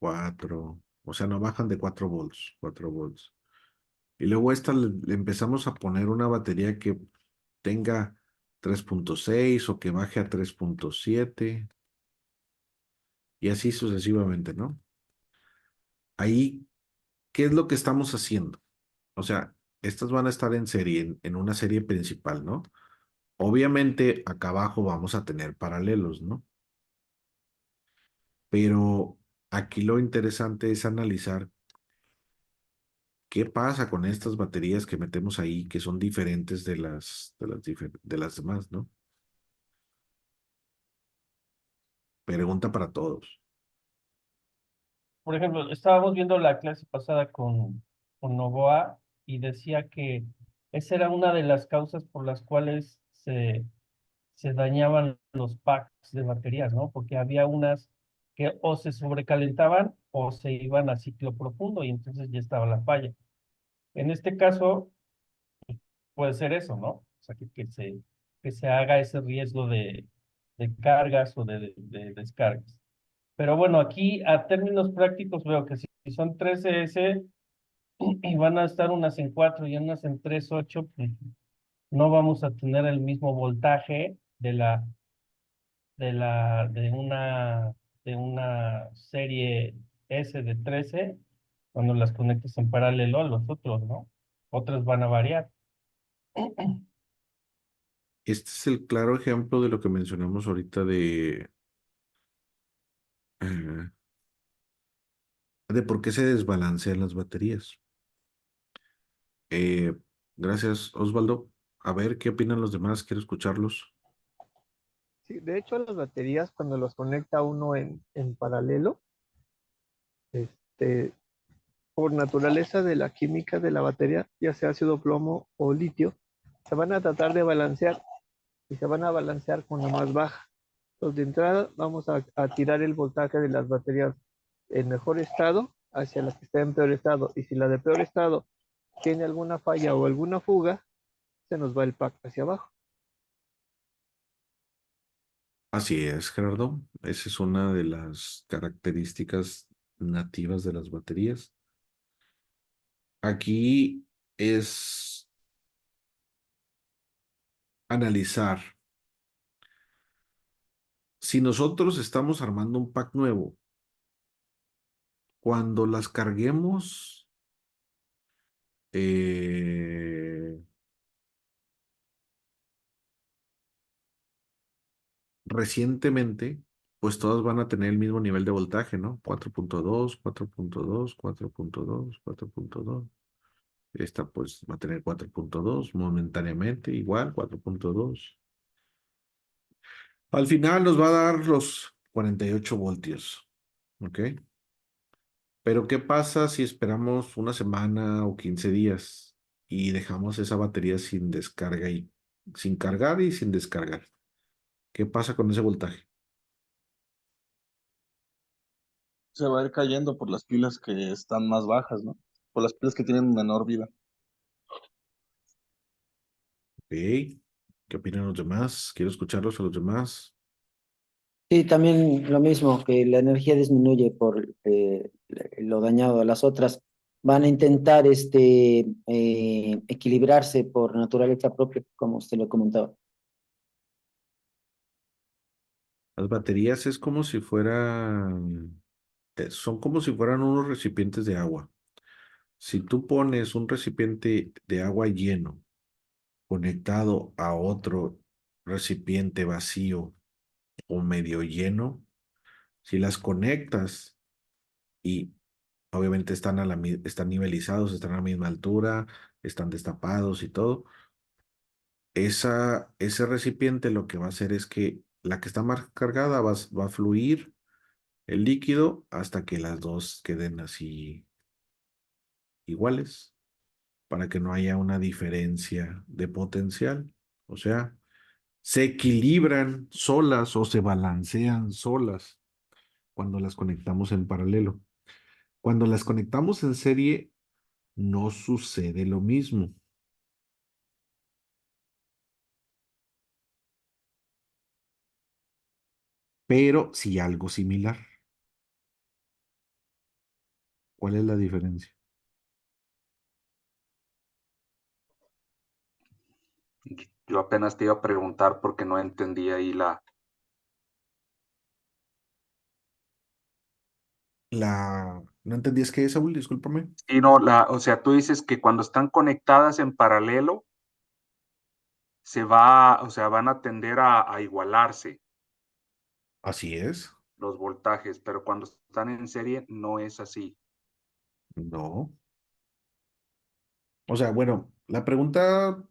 o sea, no bajan de 4 volts, 4 volts. Y luego a esta le empezamos a poner una batería que tenga 3.6 o que baje a 3.7 y así sucesivamente, ¿no? Ahí, ¿qué es lo que estamos haciendo? O sea, estas van a estar en serie, en una serie principal, ¿no? Obviamente acá abajo vamos a tener paralelos, ¿no? Pero aquí lo interesante es analizar qué pasa con estas baterías que metemos ahí, que son diferentes de las demás, ¿no? Pregunta para todos. Por ejemplo, estábamos viendo la clase pasada con con Novoa y decía que esa era una de las causas por las cuales se dañaban los packs de baterías, ¿no? Porque había unas que o se sobrecalentaban o se iban a ciclo profundo y entonces ya estaba la falla. En este caso, puede ser eso, ¿no? O sea, que se haga ese riesgo de cargas o de descargas. Pero bueno, aquí a términos prácticos veo que si son 13S y van a estar unas en 4 y unas en 3.8, pues no vamos a tener el mismo voltaje de una serie S de 13 cuando las conectes en paralelo a los otros, ¿no? Otras van a variar. Este es el claro ejemplo de lo que mencionamos ahorita eh, de por qué se desbalancean las baterías. Eh, gracias, Osvaldo. A ver, ¿qué opinan los demás? Quiero escucharlos. Sí, de hecho, las baterías, cuando los conecta uno en paralelo, este, por naturaleza de la química de la batería, ya sea ácido plomo o litio, se van a tratar de balancear y se van a balancear con la más baja. Entonces, de entrada, vamos a tirar el voltaje de las baterías en mejor estado hacia la que está en peor estado. Y si la de peor estado tiene alguna falla o alguna fuga, se nos va el pack hacia abajo. Así es, Gerardo. Esa es una de las características nativas de las baterías. Aquí es analizar si nosotros estamos armando un pack nuevo, cuando las carguemos, eh, recientemente, pues todas van a tener el mismo nivel de voltaje, ¿no? 4.2, 4.2, 4.2, 4.2. Esta pues va a tener 4.2 momentáneamente, igual 4.2. Al final nos va a dar los 48 voltios, ¿ok? Pero ¿qué pasa si esperamos una semana o 15 días y dejamos esa batería sin descarga y sin cargar y sin descargar? ¿Qué pasa con ese voltaje? Se va a ir cayendo por las pilas que están más bajas, ¿no? Por las pilas que tienen menor vida. Ok. ¿Qué opinan los demás? Quiero escucharlos a los demás. Sí, también lo mismo, que la energía disminuye por lo dañado. Las otras van a intentar equilibrarse por naturaleza propia, como usted lo comentaba. Las baterías es como si fueran, son como si fueran unos recipientes de agua. Si tú pones un recipiente de agua lleno conectado a otro recipiente vacío o medio lleno, si las conectas y obviamente están, están nivelizados, están a la misma altura, están destapados y todo, ese recipiente lo que va a hacer es que la que está más cargada va a fluir el líquido hasta que las dos queden así iguales, para que no haya una diferencia de potencial. O sea, se equilibran solas o se balancean solas cuando las conectamos en paralelo. Cuando las conectamos en serie, no sucede lo mismo, pero sí algo similar. ¿Cuál es la diferencia? Yo apenas te iba a preguntar porque no entendí ahí ¿No entendías qué es, Saúl? Discúlpame. y no, o sea, tú dices que cuando están conectadas en paralelo, o sea, van a tender a igualarse Así es. los voltajes, pero cuando están en serie no es así. No. O sea, bueno, la pregunta,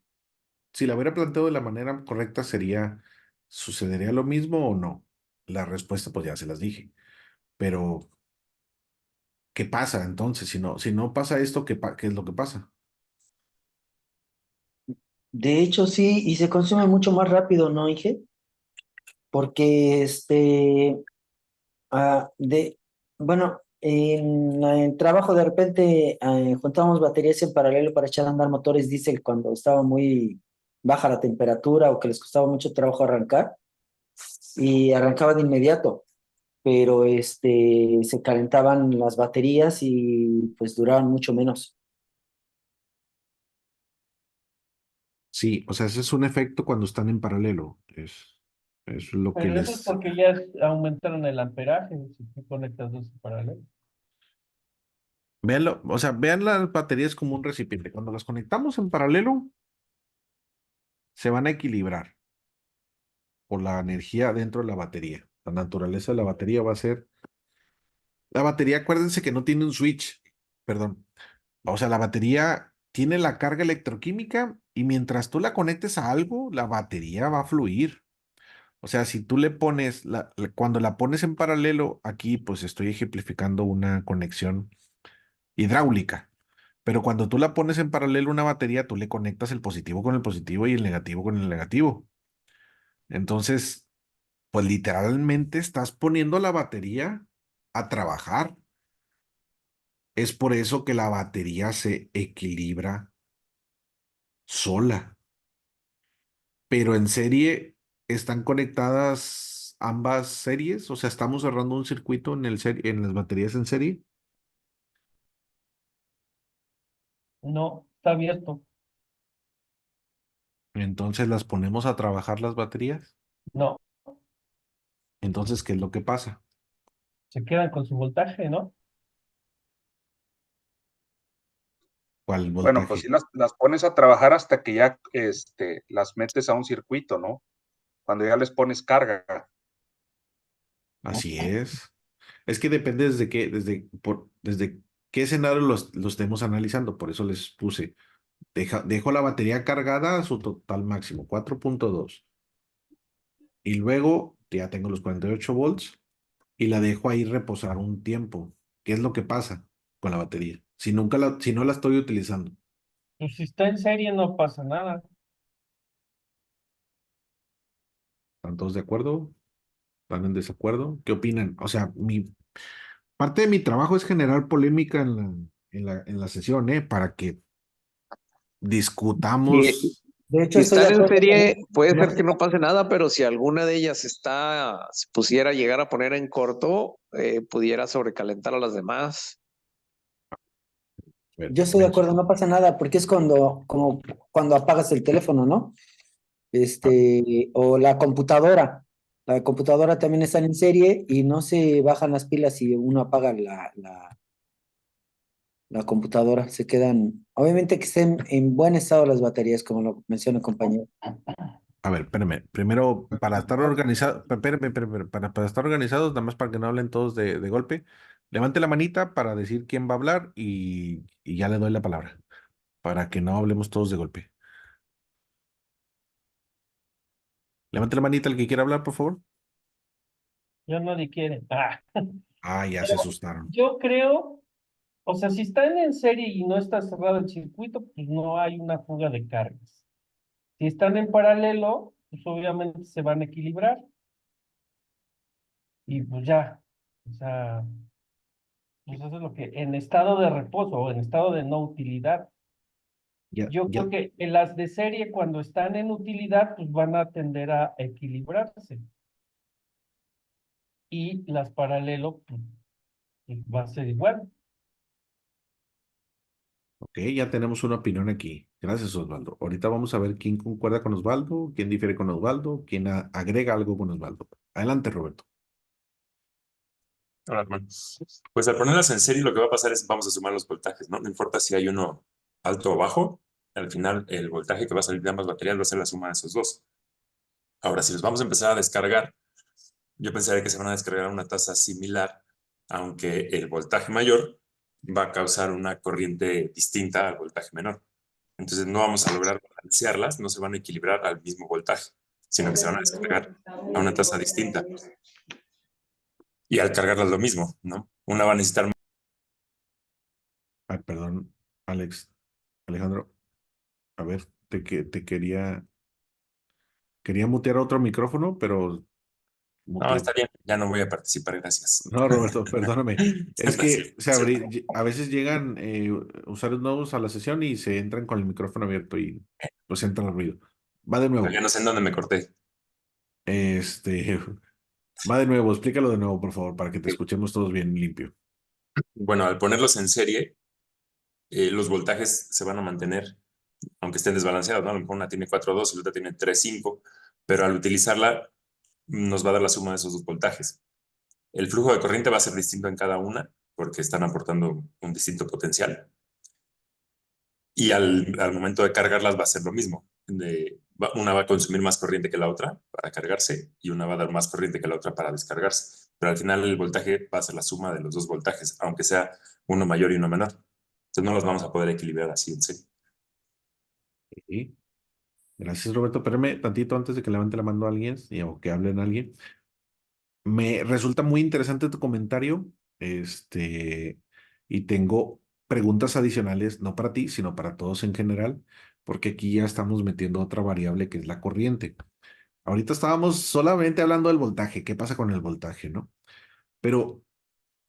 si la hubiera planteado de la manera correcta, sería, ¿sucedería lo mismo o no? La respuesta, pues ya se las dije. Pero ¿qué pasa entonces? Si no pasa esto, ¿qué es lo que pasa? De hecho, sí, y se consume mucho más rápido, ¿no, Inge? Porque bueno, en el trabajo de repente juntábamos baterías en paralelo para echar a andar motores diésel cuando estaba muy baja la temperatura o que les costaba mucho trabajo arrancar y arrancaba de inmediato, pero se calentaban las baterías y pues duraban mucho menos. Sí, o sea, ese es un efecto cuando están en paralelo. Es lo que Pero eso es les... porque ya aumentaron el amperaje, si tú conectas dos en paralelo. Véanlo, o sea, vean las baterías como un recipiente. Cuando las conectamos en paralelo, se van a equilibrar por la energía dentro de la batería. La naturaleza de la batería va a ser... La batería, acuérdense que no tiene un switch, perdón. O sea, la batería tiene la carga electroquímica y mientras tú la conectes a algo, la batería va a fluir. O sea, si tú le pones, cuando la pones en paralelo, aquí pues estoy ejemplificando una conexión hidráulica. Pero cuando tú la pones en paralelo una batería, tú le conectas el positivo con el positivo y el negativo con el negativo. Entonces, pues literalmente estás poniendo la batería a trabajar. Es por eso que la batería se equilibra sola. Pero en serie están conectadas ambas series. O sea, estamos cerrando un circuito en las baterías en serie. No, está abierto. Entonces las ponemos a trabajar las baterías. No, Entonces, ¿qué es lo que pasa? se quedan con su voltaje, ¿no? ¿Cuál Bueno, pues sí voltaje? las pones a trabajar hasta que ya las metes a un circuito, ¿no? Cuando ya les pones carga. Así es. Es que depende desde qué escenario lo estemos analizando. Por eso les puse, dejo la batería cargada a su total máximo, 4.2. Y luego ya tengo los 48 volts y la dejo ahí reposar un tiempo. ¿Qué es lo que pasa con la batería? Si no la estoy utilizando. Pues si está en serie no pasa nada. ¿Están todos de acuerdo? ¿Están en desacuerdo? ¿Qué opinan? O sea, parte de mi trabajo es generar polémica en la sesión, ¿eh? Para que Y discutamos. De hecho, si estoy de están en acuerdo con serie, él. puede ser que no pase nada, pero si alguna de ellas se pusiera a llegar a poner en corto, pudiera sobrecalentar a las demás. A ver, Yo estoy de acuerdo, no pasa nada, porque es como cuando apagas el teléfono, ¿no? O la computadora. La computadora también está en serie y no se bajan las pilas si uno apaga la computadora. Se quedan, obviamente que estén en buen estado las baterías, como lo menciona el compañero. A ver, espérame. Primero, para estar organizado, para estar organizados, nada más para que no hablen todos de golpe, levante la manita para decir quién va a hablar y ya le doy la palabra, para que no hablemos todos de golpe. Levante la manita el que quiera hablar, por favor. Ya nadie quiere. Ah, ya se Pero asustaron. yo creo, o sea, si están en serie y no está cerrado el circuito, pues no hay una fuga de cargas. Si están en paralelo, pues obviamente se van a equilibrar y pues ya, o sea, pues eso es lo que en estado de reposo o en estado de no utilidad. Ya, Yo ya, creo que en las de serie cuando están en utilidad, pues van a tender a equilibrarse y las paralelo, pues, va a ser igual. ok, ya tenemos una opinión aquí. Gracias, Osvaldo. Ahorita vamos a ver quién concuerda con Osvaldo, quién difiere con Osvaldo, quién agrega algo con Osvaldo. Adelante, Roberto. Ahora, hermano, pues al ponerlas en serie lo que va a pasar es vamos a sumar los voltajes, ¿no? No importa si hay uno alto o bajo, al final el voltaje que va a salir de ambas baterías va a ser la suma de esos dos. Ahora, si los vamos a empezar a descargar, yo pensaría que se van a descargar a una tasa similar, aunque el voltaje mayor va a causar una corriente distinta al voltaje menor. Entonces no vamos a lograr balancearlas, no se van a equilibrar al mismo voltaje, sino que se van a descargar a una tasa distinta. Y al cargarlas lo mismo, ¿no? Una va a necesitar Ay, perdón, Alex, Alejandro, a ver, te quería mutear otro micrófono, pero No, muteé. está bien, ya no voy a participar, gracias. No, Roberto, perdóname. Es No es cierto, que a veces llegan usuarios nuevos a la sesión y se entran con el micrófono abierto y pues entra el ruido. Va de pero nuevo. ya no sé en dónde me corté. Este, va de nuevo, explícalo de nuevo, por favor, para que te escuchemos todos bien limpio. Bueno, al ponerlos en serie, los voltajes se van a mantener, aunque estén desbalanceados, ¿no? A lo mejor una tiene 4.2 y la otra tiene 3.5, pero al utilizarla nos va a dar la suma de esos dos voltajes. El flujo de corriente va a ser distinto en cada una, porque están aportando un distinto potencial. Y al momento de cargarlas va a ser lo mismo. Una va a consumir más corriente que la otra para cargarse y una va a dar más corriente que la otra para descargarse. Pero al final el voltaje va a ser la suma de los dos voltajes, aunque sea uno mayor y uno menor. Entonces no los vamos a poder equilibrar así en serio. Sí. Gracias, Roberto. Espérame tantito antes de que levante la mano a alguien o que hablen a alguien. Me resulta muy interesante tu comentario, y tengo preguntas adicionales, no para ti, sino para todos en general, porque aquí ya estamos metiendo otra variable que es la corriente. Ahorita estábamos solamente hablando del voltaje, ¿qué pasa con el voltaje, no? Pero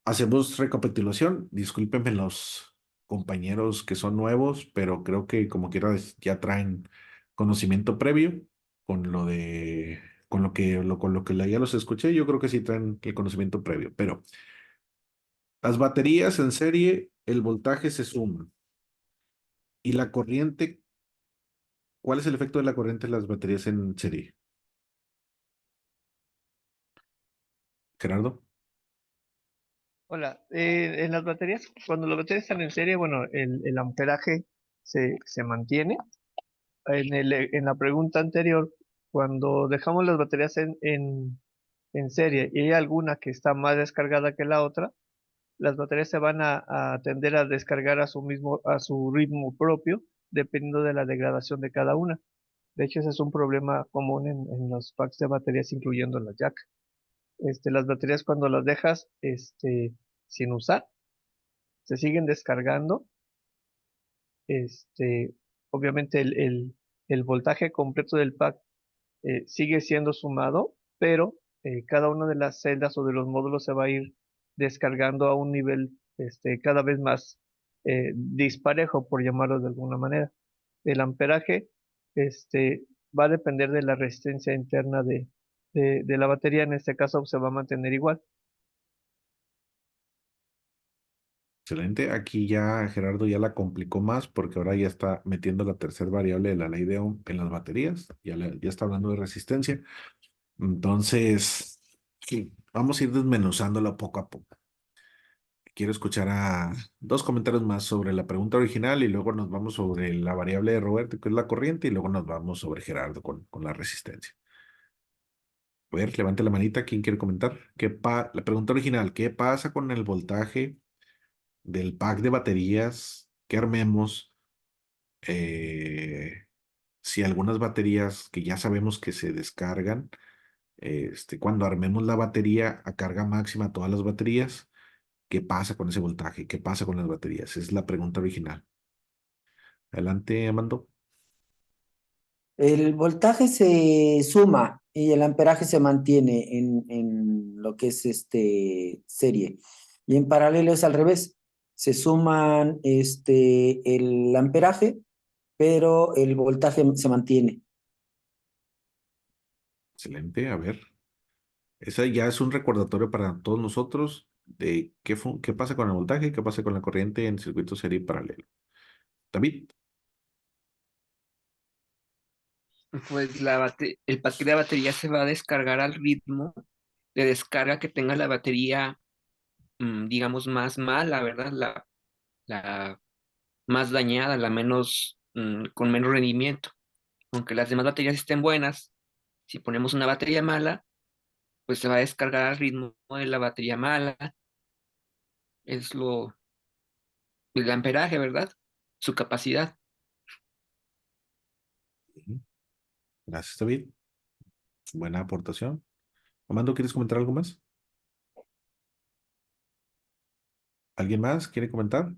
hacemos recapitulación. Discúlpenme los compañeros que son nuevos, pero creo que como quiera ya traen conocimiento previo con lo de, con lo que ya los escuché. Yo creo que sí traen el conocimiento previo, pero las baterías en serie, el voltaje se suma y la corriente, ¿cuál es el efecto de la corriente en las baterías en serie? Gerardo. Hola, en las baterías, cuando las baterías están en serie, bueno, el amperaje se mantiene. En la pregunta anterior, cuando dejamos las baterías en serie y hay alguna que está más descargada que la otra, las baterías se van a tender a descargar a su ritmo propio, dependiendo de la degradación de cada una. De hecho, ese es un problema común en los packs de baterías, incluyendo las jack. Las baterías cuando las dejas sin usar, se siguen descargando. Este, obviamente el voltaje completo del pack sigue siendo sumado, pero cada una de las celdas o de los módulos se va a ir descargando a un nivel cada vez más disparejo, por llamarlo de alguna manera. El amperaje este, va a depender de la resistencia interna de la batería, en este caso se va a mantener igual. Excelente. Aquí ya Gerardo ya la complicó más porque ahora ya está metiendo la tercera variable de la ley de Ohm en las baterías. Ya está hablando de resistencia. Entonces, sí, vamos a ir desmenuzándola poco a poco. Quiero escuchar a dos comentarios más sobre la pregunta original y luego nos vamos sobre la variable de Roberto, que es la corriente, y luego nos vamos sobre Gerardo con la resistencia. A ver, levante la manita. ¿Quién quiere comentar? La pregunta original, ¿qué pasa con el voltaje del pack de baterías que armemos? Si algunas baterías que ya sabemos que se descargan, cuando armemos la batería a carga máxima, todas las baterías, ¿qué pasa con ese voltaje? ¿Qué pasa con las baterías? Esa es la pregunta original. Adelante, Amando. El voltaje se suma y el amperaje se mantiene en lo que es serie. Y en paralelo es al revés. Se suman el amperaje, pero el voltaje se mantiene. Excelente, a ver. Esa ya es un recordatorio para todos nosotros de qué pasa con el voltaje, qué pasa con la corriente en circuito serie paralelo. David. Pues el paquete de batería se va a descargar al ritmo de descarga que tenga la batería, digamos, más mala, ¿verdad? La más dañada, la menos, con menos rendimiento. Aunque las demás baterías estén buenas, si ponemos una batería mala, pues se va a descargar al ritmo de la batería mala. Es el amperaje, ¿verdad? Su capacidad. Gracias, David. Buena aportación. Amando, ¿quieres comentar algo más? ¿Alguien más quiere comentar?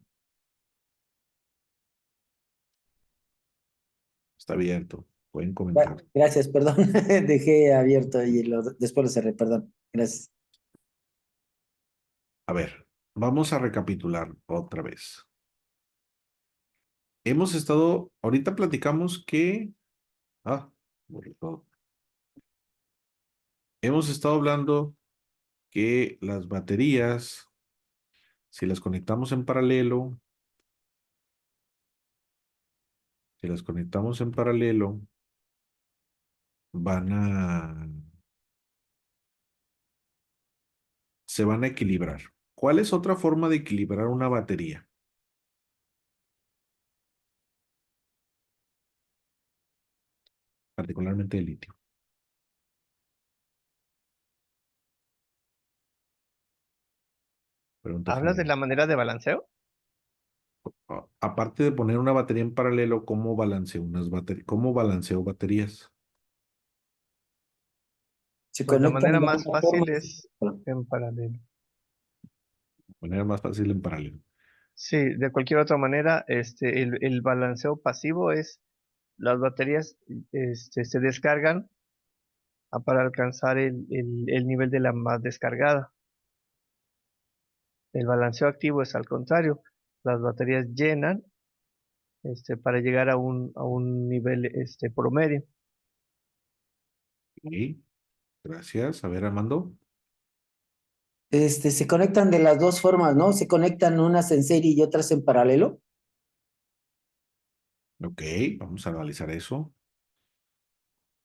Está abierto. Pueden comentar. Gracias, perdón. Dejé abierto y después lo cerré, perdón. Gracias. A ver, vamos a recapitular otra vez. Ahorita platicamos que, borré todo. Hemos estado hablando que las baterías, si las conectamos en paralelo, se van a equilibrar. ¿Cuál es otra forma de equilibrar una batería? Particularmente el litio. Pregunta ¿Hablas de general. la manera de balanceo? Aparte de poner una batería en paralelo, ¿cómo balanceo baterías? Se Pues la conectan manera de más otra forma. fácil es en paralelo. De manera más fácil en paralelo. Sí, de cualquier otra manera, el balanceo pasivo es las baterías se descargan para alcanzar el nivel de la más descargada. El balanceo activo es al contrario, las baterías llenan para llegar a un nivel promedio. Ok, gracias. A ver, Armando. Se conectan de las dos formas, ¿no? Se conectan unas en serie y otras en paralelo. Ok, vamos a analizar eso.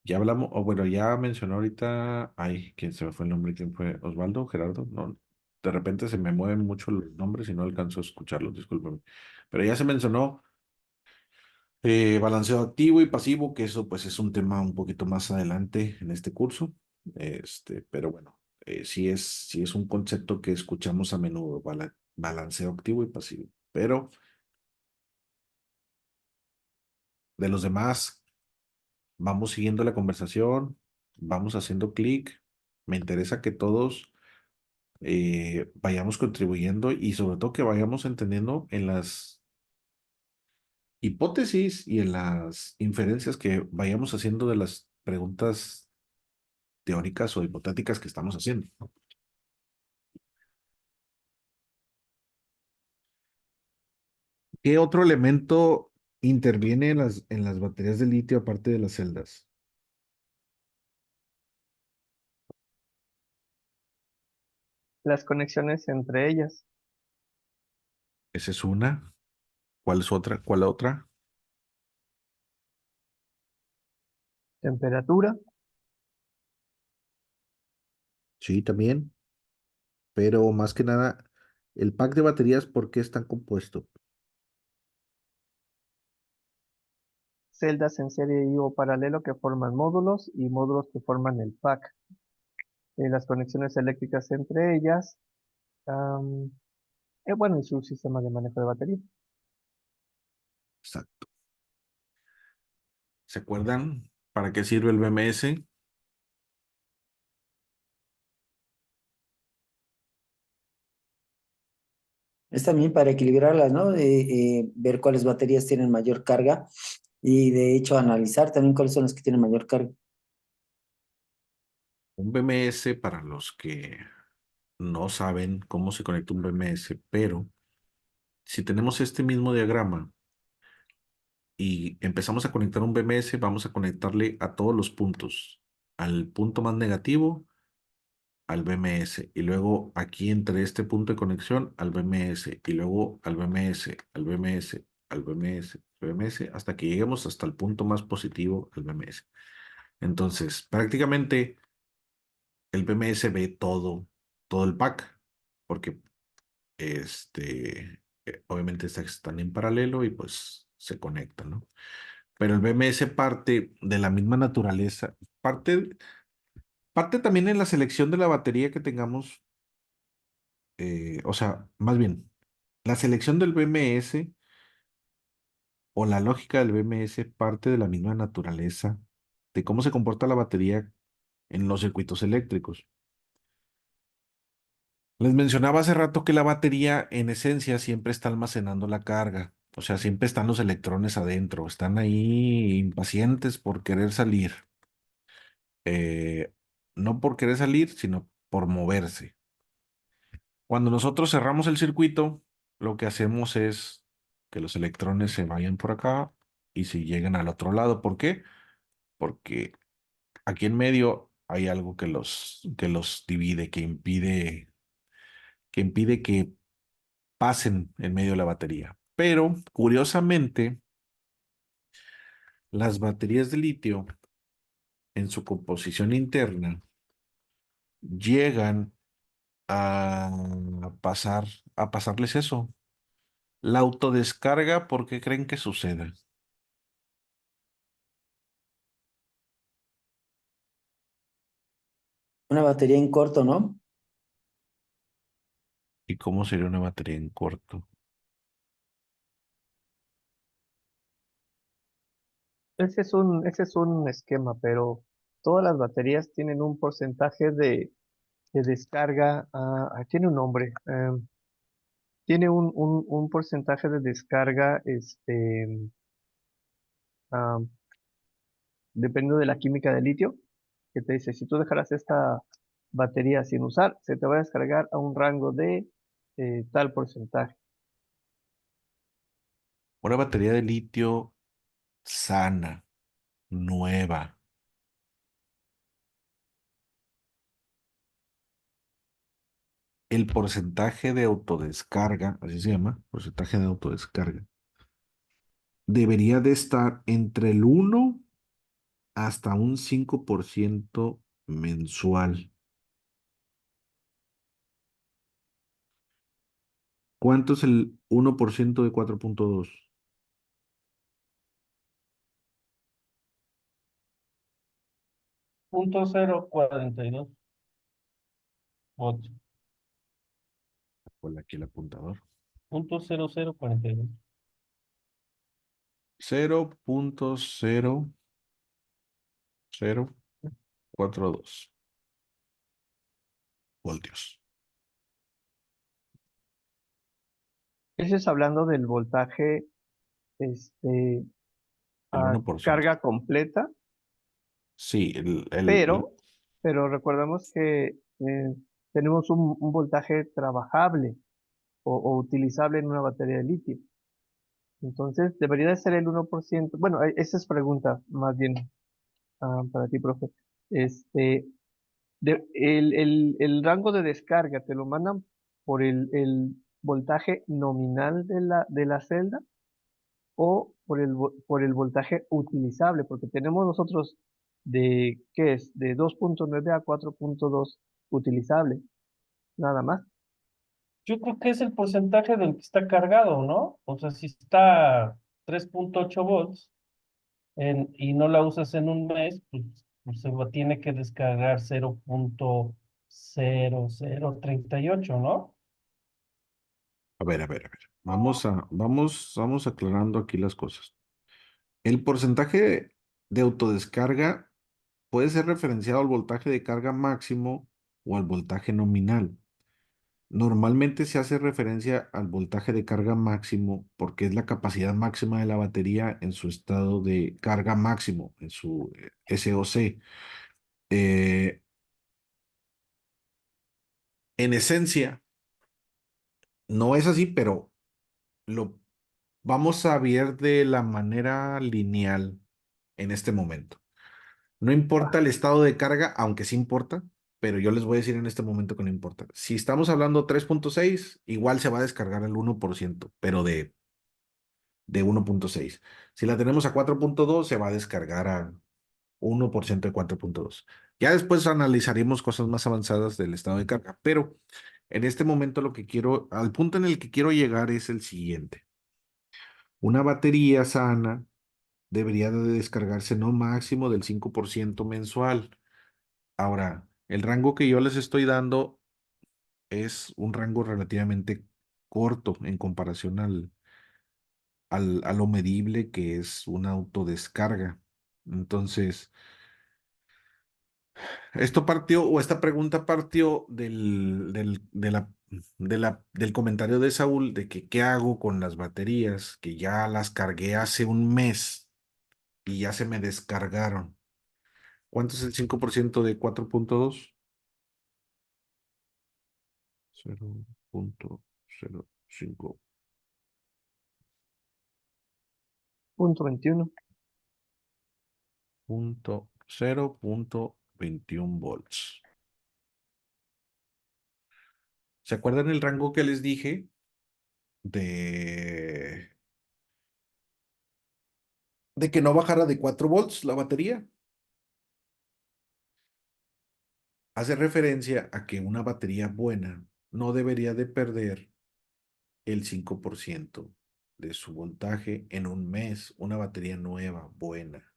Ya hablamos, o bueno, ya mencionó ahorita, ¿quién se me fue el nombre? ¿Quién fue? ¿Osvaldo? ¿Gerardo? No, de repente se me mueven mucho los nombres y no alcanzo a escucharlos, discúlpeme. Pero ya se mencionó balanceo activo y pasivo, que eso pues es un tema un poquito más adelante en este curso. Pero bueno, sí es un concepto que escuchamos a menudo, balanceo activo y pasivo. Pero de los demás, vamos siguiendo la conversación, vamos haciendo clic. Me interesa que todos vayamos contribuyendo y sobre todo que vayamos entendiendo en las hipótesis y en las inferencias que vayamos haciendo de las preguntas teóricas o hipotéticas que estamos haciendo. ¿Qué otro elemento interviene en las baterías de litio aparte de las celdas? Las conexiones entre ellas, Esa es una. ¿Cuál es otra? ¿Cuál otra? temperatura, Sí, también. Pero más que nada, el pack de baterías, ¿por qué están compuesto? celdas en serie y o paralelo que forman módulos y módulos que forman el pack. Las conexiones eléctricas entre ellas, am, bueno, y su sistema de manejo de batería. Exacto. ¿Se acuerdan para qué sirve el BMS? Es también para equilibrarlas, ¿no? Ver cuáles baterías tienen mayor carga y de hecho analizar también cuáles son las que tienen mayor carga. Un BMS, para los que no saben cómo se conecta un BMS, pero si tenemos este mismo diagrama y empezamos a conectar un BMS, vamos a conectarle a todos los puntos, al punto más negativo, al BMS, y luego aquí entre este punto de conexión al BMS, y luego al BMS, al BMS, al BMS, BMS, hasta que lleguemos hasta el punto más positivo, al BMS. Entonces, prácticamente el BMS ve todo el pack, porque obviamente están en paralelo y pues se conectan, ¿no? Pero el BMS parte de la misma naturaleza, parte también en la selección de la batería que tengamos, o sea, más bien, la selección del BMS o la lógica del BMS parte de la misma naturaleza de cómo se comporta la batería en los circuitos eléctricos. Les mencionaba hace rato que la batería en esencia siempre está almacenando la carga. O sea, siempre están los electrones adentro, están ahí impacientes por querer salir. Eh, no por querer salir, sino por moverse. Cuando nosotros cerramos el circuito, lo que hacemos es que los electrones se vayan por acá y se lleguen al otro lado. ¿Por qué? Porque aquí en medio hay algo que los divide, que impide que pasen en medio de la batería. Pero, curiosamente, las baterías de litio, en su composición interna, llegan a pasar, a pasarles eso. La autodescarga, ¿por qué creen que suceda? Una batería en corto, ¿no? ¿Y cómo sería una batería en corto? Ese es un esquema, pero todas las baterías tienen un porcentaje de descarga, tiene un nombre, tiene un porcentaje de descarga, ah, dependiendo de la química del litio, que te dice, si tú dejaras esta batería sin usar, se te va a descargar a un rango de tal porcentaje. Una batería de litio sana, nueva. El porcentaje de autodescarga, así se llama, porcentaje de autodescarga, debería de estar entre el 1 hasta un 5% mensual. ¿Cuánto es el 1% de 4.2? 0.042 volts. Ponle aquí el apuntador. 0.0042. 0.0042 voltios. Ese es hablando del voltaje, este, El a 1%. carga completa, Sí, pero, pero recordemos que tenemos un voltaje trabajable o utilizable en una batería de litio. Entonces, debería de ser el 1%. Bueno, esa es pregunta más bien para ti, profe. Este, el rango de descarga, ¿te lo mandan por el voltaje nominal de la celda o por por el voltaje utilizable? Porque tenemos nosotros ¿qué es? De 2.9 a 4.2 utilizable, nada más. Yo creo que es el porcentaje del que está cargado, ¿no? O sea, si está 3.8 volts y no la usas en un mes, pues tiene que descargar 0.0038, ¿no? a ver, a ver, a ver. Vamos aclarando aquí las cosas. El porcentaje de autodescarga puede ser referenciado al voltaje de carga máximo o al voltaje nominal. Normalmente se hace referencia al voltaje de carga máximo porque es la capacidad máxima de la batería en su estado de carga máximo, en su SOC. Eh, en esencia, no es así, pero lo vamos a ver de la manera lineal en este momento. No importa el estado de carga, aunque sí importa, pero yo les voy a decir en este momento que no importa. Si estamos hablando 3.6, igual se va a descargar el 1%, pero de 1.6. Si la tenemos a 4.2, se va a descargar a 1% de 4.2. Ya después analizaremos cosas más avanzadas del estado de carga, pero en este momento lo que quiero, al punto en el que quiero llegar es el siguiente. Una batería sana debería de descargarse no máximo del 5% mensual. Ahora, el rango que yo les estoy dando es un rango relativamente corto en comparación a lo medible que es una autodescarga. Entonces, esto partió, o esta pregunta partió del comentario de Saúl de que qué hago con las baterías que ya las cargué hace un mes y ya se me descargaron. ¿Cuánto es el 5% de 4.2? 0.05. Punto 21. 0.21 volts. ¿Se acuerdan el rango que les dije de que no bajara de 4 volts la batería? Hace referencia a que una batería buena no debería de perder el 5% de su voltaje en un mes, una batería nueva, buena.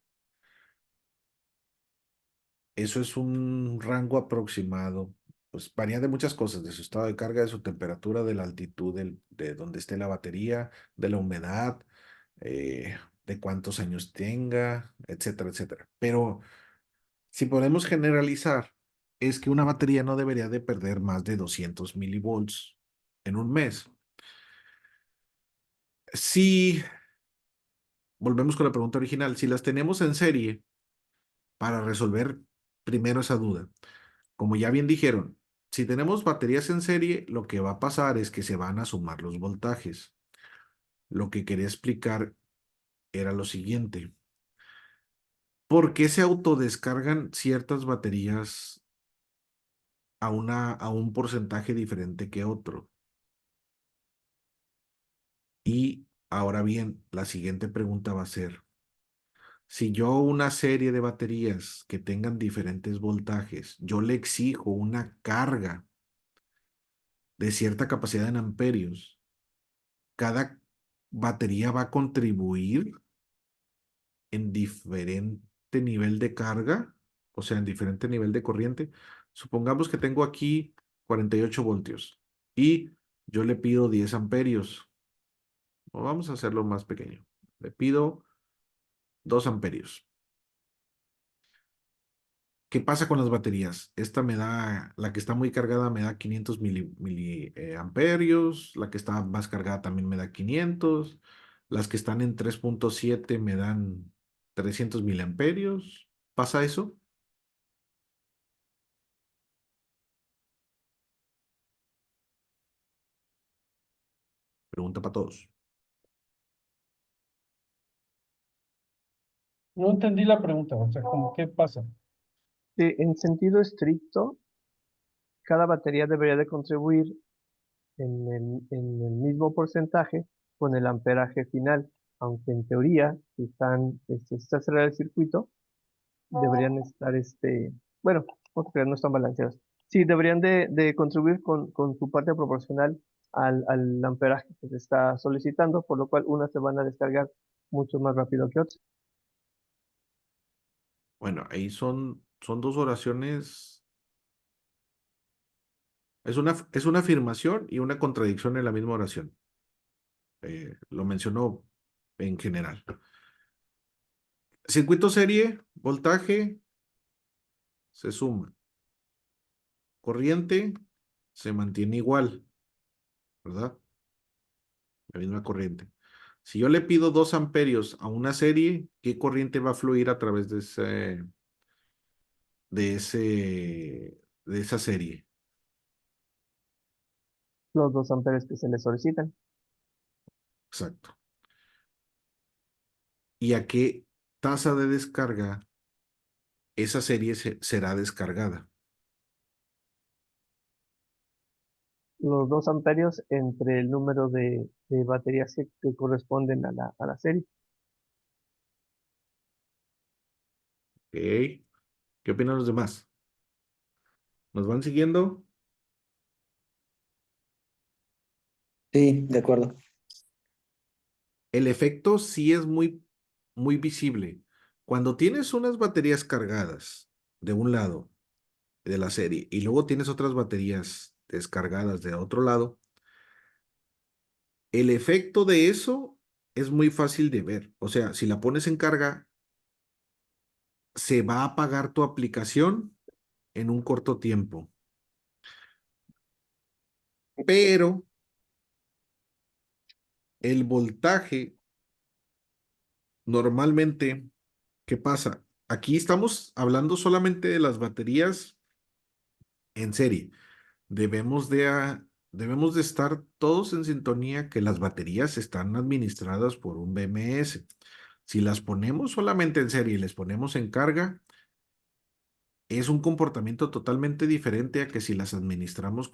Eso es un rango aproximado, pues varía de muchas cosas, de su estado de carga, de su temperatura, de la altitud de donde esté la batería, de la humedad, de cuántos años tenga, etcétera, etcétera. Pero si podemos generalizar, es que una batería no debería de perder más de 200 milivolts en un mes. Si volvemos con la pregunta original, si las tenemos en serie para resolver primero esa duda, como ya bien dijeron, si tenemos baterías en serie, lo que va a pasar es que se van a sumar los voltajes. Lo que quería explicar era lo siguiente. ¿Por qué se autodescargan ciertas baterías a un porcentaje diferente que otro? Y ahora bien, la siguiente pregunta va a ser, si yo una serie de baterías que tengan diferentes voltajes, yo le exijo una carga de cierta capacidad en amperios, cada batería va a contribuir en diferente nivel de carga, o sea, en diferente nivel de corriente. Supongamos que tengo aquí 48 voltios y yo le pido 10 amperios. O vamos a hacerlo más pequeño. Le pido 2 amperios. ¿Qué pasa con las baterías? Esta me da, la que está muy cargada me da 500 amperios, la que está más cargada también me da 500, las que están en 3.7 me dan 300 miliamperios. ¿Pasa eso? Pregunta para todos. No entendí la pregunta, o sea, ¿cómo qué pasa? En sentido estricto, cada batería debería de contribuir en el mismo porcentaje con el amperaje final, aunque en teoría, si está cerrado el circuito, deberían estar, bueno, no están balanceados. Sí, deberían de contribuir con su parte proporcional al amperaje que se está solicitando, por lo cual unas se van a descargar mucho más rápido que otras. Bueno, ahí son dos oraciones. Es una afirmación y una contradicción en la misma oración. Lo mencionó en general. Circuito serie, voltaje, se suma. Corriente, se mantiene igual, ¿verdad? La misma corriente. Si yo le pido 2 amperios a una serie, ¿qué corriente va a fluir a través de esa serie? Los 2 amperes que se les solicitan. Exacto. ¿Y a qué tasa de descarga esa serie será descargada? Los 2 amperios entre el número de baterías que corresponden a la serie. ¿Ok? ¿Qué opinan los demás? ¿Nos van siguiendo? Sí, de acuerdo. El efecto sí es muy visible. Cuando tienes unas baterías cargadas de un lado de la serie y luego tienes otras baterías descargadas de otro lado, el efecto de eso es muy fácil de ver. O sea, si la pones en carga, se va a apagar tu aplicación en un corto tiempo. Pero el voltaje, normalmente, ¿qué pasa? Aquí estamos hablando solamente de las baterías en serie. Debemos de estar todos en sintonía que las baterías están administradas por un BMS. Si las ponemos solamente en serie y les ponemos en carga, es un comportamiento totalmente diferente a que si las administramos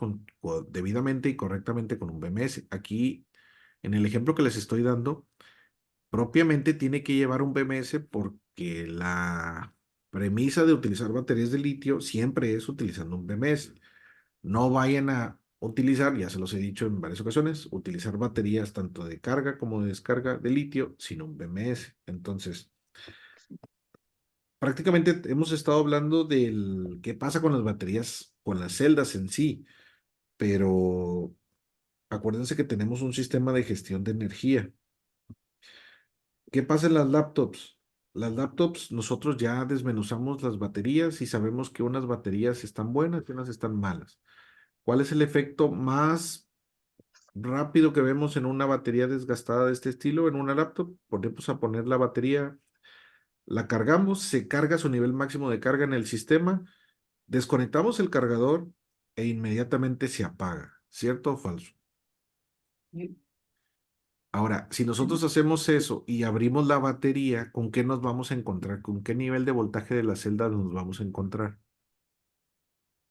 debidamente y correctamente con un BMS. Aquí, en el ejemplo que les estoy dando, propiamente tiene que llevar un BMS porque la premisa de utilizar baterías de litio siempre es utilizando un BMS. No vayan a utilizar, ya se los he dicho en varias ocasiones, utilizar baterías tanto de carga como de descarga de litio sin un BMS. Entonces, prácticamente hemos estado hablando del qué pasa con las baterías, con las celdas en sí, pero acuérdense que tenemos un sistema de gestión de energía. ¿Qué pasa en las laptops? Las laptops, nosotros ya desmenuzamos las baterías y sabemos que unas baterías están buenas y unas están malas. ¿Cuál es el efecto más rápido que vemos en una batería desgastada de este estilo en una laptop? Ponemos a poner la batería, la cargamos, se carga su nivel máximo de carga en el sistema, desconectamos el cargador e inmediatamente se apaga. ¿Cierto o falso? Ahora, si nosotros hacemos eso y abrimos la batería, ¿con qué nos vamos a encontrar? ¿Con qué nivel de voltaje de la celda nos vamos a encontrar?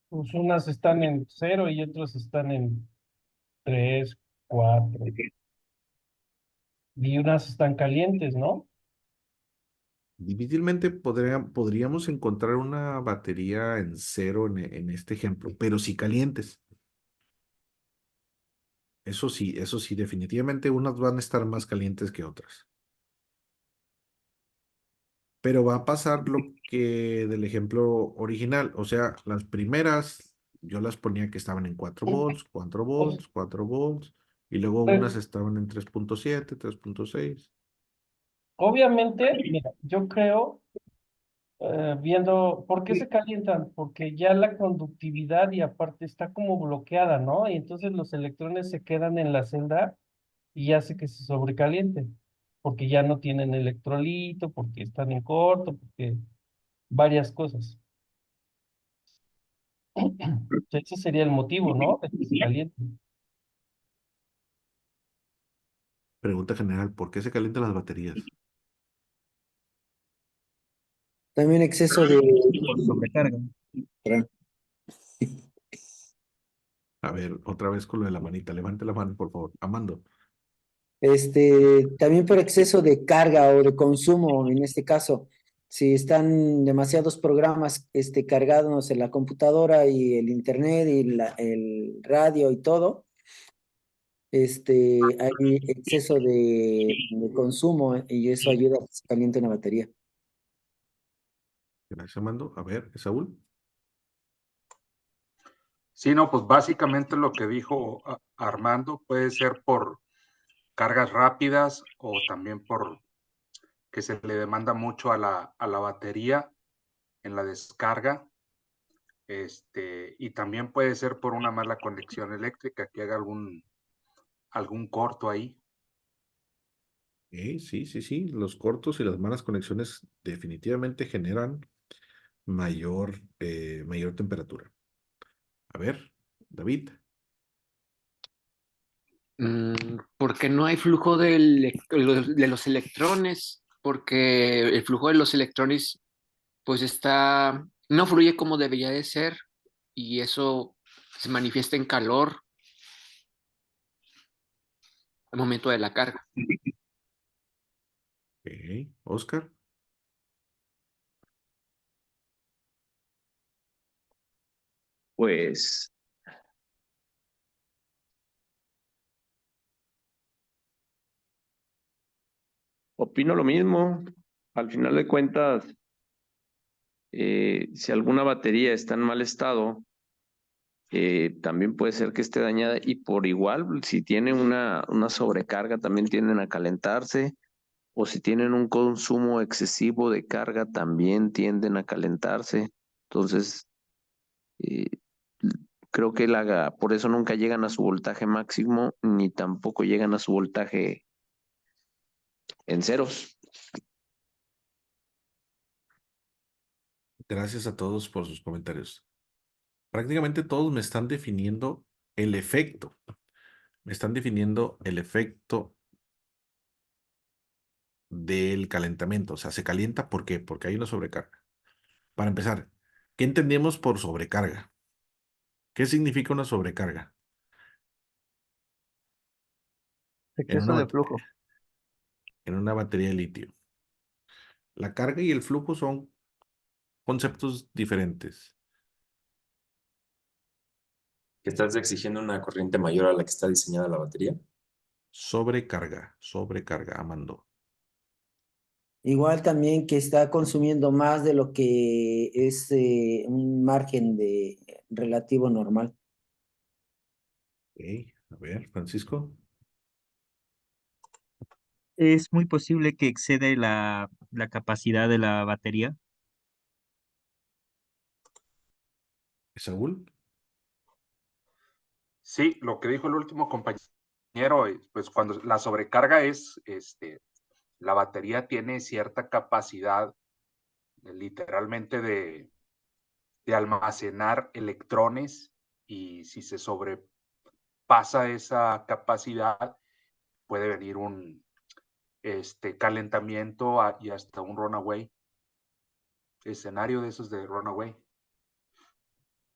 Pues unas están en 0 y otras están en 3, 4. Y unas están calientes, ¿no? Difícilmente podríamos encontrar una batería en 0 en este ejemplo, pero sí calientes. Eso sí, definitivamente unas van a estar más calientes que otras. Pero va a pasar lo que del ejemplo original, o sea, las primeras yo las ponía que estaban en 4 volts, 4 volts, 4 volts, y luego unas estaban en 3.7, 3.6. Obviamente, mira, yo creo, viendo, ¿por qué se calientan? Porque ya la conductividad y aparte está como bloqueada, ¿no? Y entonces los electrones se quedan en la celda y hace que se sobrecalienten, porque ya no tienen electrolito, porque están en corto, porque varias cosas. Ese sería el motivo, ¿no? De que se calienten. Pregunta general, ¿por qué se calientan las baterías? También exceso de sobrecarga. Perdón. A ver, otra vez con lo de la manita, levante la mano, por favor. Amando. También por exceso de carga o de consumo, en este caso, si están demasiados programas cargados en la computadora y el internet y el radio y todo, hay exceso de consumo y eso ayuda a que se caliente una batería. Gracias, Amando. A ver, Saúl. Sí, no, pues básicamente lo que dijo Armando puede ser por cargas rápidas o también por que se le demanda mucho a la batería en la descarga. Y también puede ser por una mala conexión eléctrica, que haga algún corto ahí. Sí, sí, sí. Los cortos y las malas conexiones definitivamente generan mayor temperatura. A ver, David. Porque no hay flujo de los electrones, porque el flujo de los electrones pues no fluye como debería de ser y eso se manifiesta en calor al momento de la carga. Ok, Oscar. Pues opino lo mismo. Al final de cuentas, si alguna batería está en mal estado, también puede ser que esté dañada y por igual, si tiene una sobrecarga, también tienden a calentarse, o si tienen un consumo excesivo de carga, también tienden a calentarse. Entonces, eh, creo que por eso nunca llegan a su voltaje máximo, ni tampoco llegan a su voltaje en ceros. Gracias a todos por sus comentarios. Prácticamente todos me están definiendo el efecto. Me están definiendo el efecto del calentamiento. O sea, se calienta, ¿por qué? Porque hay una sobrecarga. Para empezar, ¿qué entendemos por sobrecarga? ¿Qué significa una sobrecarga? En Exceso de flujo. en una batería de litio. La carga y el flujo son conceptos diferentes. ¿Que estás exigiendo una corriente mayor a la que está diseñada la batería? Sobrecarga, Amando. Igual también que está consumiendo más de lo que es un margen de relativo normal. Ok, a ver, Francisco. Es muy posible que excede la capacidad de la batería. Saúl. Sí, lo que dijo el último compañero, pues cuando la sobrecarga es, la batería tiene cierta capacidad literalmente de almacenar electrones, y si se sobrepasa esa capacidad puede venir un calentamiento y hasta un runaway, escenario de esos de runaway.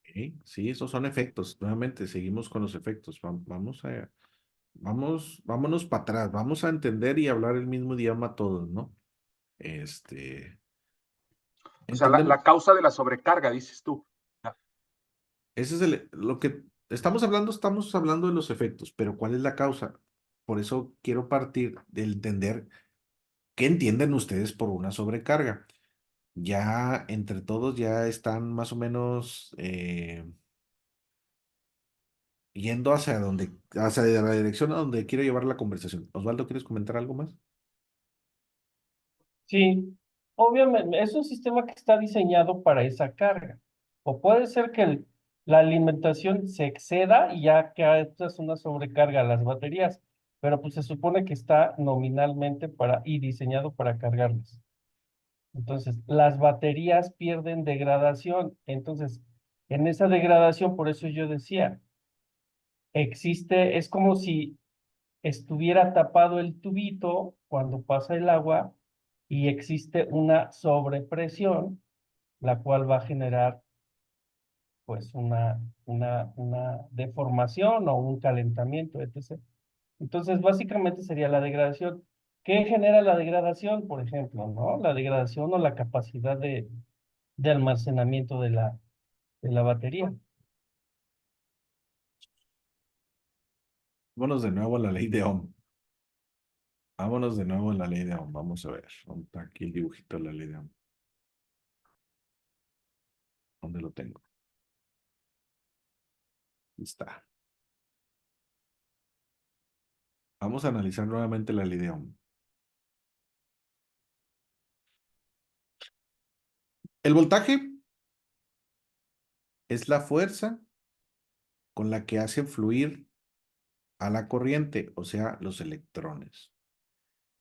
Ok, sí, esos son efectos. Nuevamente, seguimos con los efectos. Vámonos para atrás. Vamos a entender y hablar el mismo idioma todos, ¿no? O sea, la causa de la sobrecarga, dices tú. Ese es lo que estamos hablando de los efectos, pero ¿cuál es la causa? Por eso quiero partir de entender qué entienden ustedes por una sobrecarga. Ya entre todos ya están más o menos yendo hacia la dirección a donde quiero llevar la conversación. Osvaldo, ¿quieres comentar algo más? Sí, obviamente es un sistema que está diseñado para esa carga. O puede ser que la alimentación se exceda y ya que esto es una sobrecarga a las baterías, pero pues se supone que está nominalmente y diseñado para cargarlas. Entonces, las baterías pierden degradación. Entonces, en esa degradación, por eso yo decía, es como si estuviera tapado el tubito cuando pasa el agua y existe una sobrepresión, la cual va a generar pues una deformación o un calentamiento, etc. Entonces, básicamente sería la degradación. ¿Qué genera la degradación, por ejemplo, no? La degradación o la capacidad de almacenamiento de la batería. Vámonos de nuevo a la ley de Ohm. Vámonos de nuevo a la ley de Ohm. Vamos a ver. ¿Dónde está aquí el dibujito de la ley de Ohm? ¿Dónde lo tengo? Ahí está. Vamos a analizar nuevamente la ley de Ohm. El voltaje es la fuerza con la que hace fluir a la corriente, o sea, los electrones.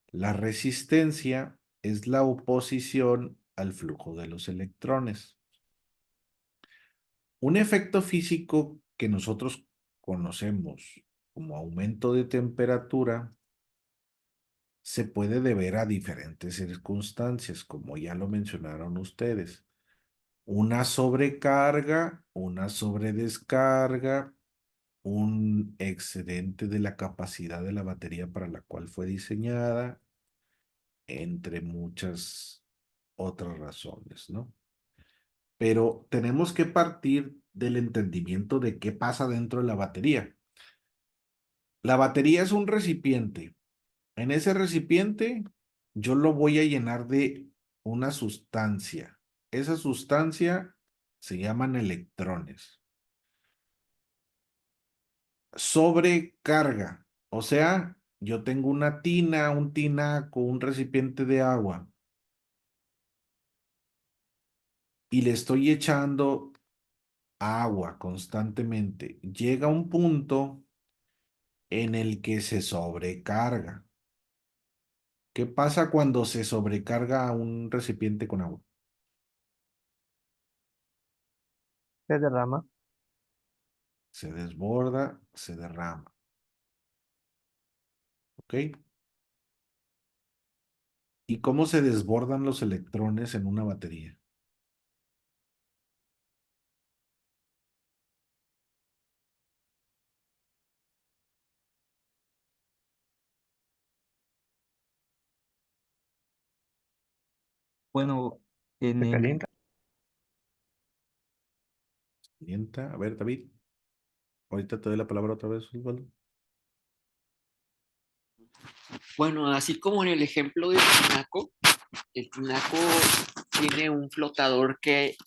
La resistencia es la oposición al flujo de los electrones. Un efecto físico que nosotros conocemos como aumento de temperatura se puede deber a diferentes circunstancias, como ya lo mencionaron ustedes. Una sobrecarga, una sobredescarga, un excedente de la capacidad de la batería para la cual fue diseñada, entre muchas otras razones, ¿no? Pero tenemos que partir del entendimiento de qué pasa dentro de la batería. La batería es un recipiente. En ese recipiente yo lo voy a llenar de una sustancia. Esa sustancia se llaman electrones. Sobrecarga. O sea, yo tengo una tina, un tinaco, un recipiente de agua y le estoy echando agua constantemente, llega un punto en el que se sobrecarga. ¿Qué pasa cuando se sobrecarga un recipiente con agua? Se derrama. Se desborda, se derrama. ¿Ok? ¿Y cómo se desbordan los electrones en una batería? Bueno, en Se el, calienta. Calienta. A ver, David. Ahorita te doy la palabra otra vez, Osvaldo. Bueno, así como en el ejemplo del tinaco, el tinaco tiene un flotador que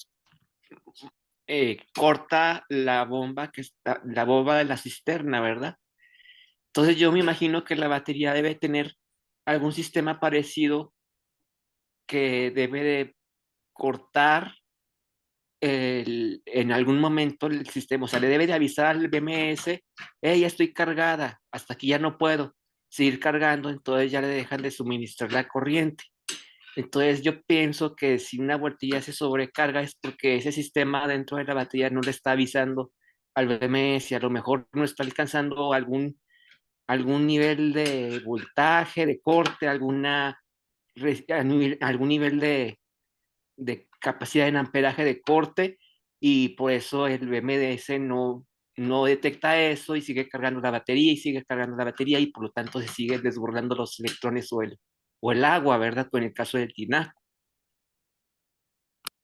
corta la bomba la bomba de la cisterna, ¿verdad? Entonces yo me imagino que la batería debe tener algún sistema parecido que debe de cortar en algún momento el sistema, o sea, le debe de avisar al BMS, ya estoy cargada, hasta aquí ya no puedo seguir cargando, entonces ya le dejan de suministrar la corriente. Entonces yo pienso que si una batería se sobrecarga es porque ese sistema dentro de la batería no le está avisando al BMS, a lo mejor no está alcanzando algún nivel de voltaje, de corte, algún nivel de capacidad en amperaje de corte y por eso el BMS no detecta eso y sigue cargando la batería y sigue cargando la batería y por lo tanto se sigue desbordando los electrones o el agua, ¿verdad? Pues en el caso del tinaco.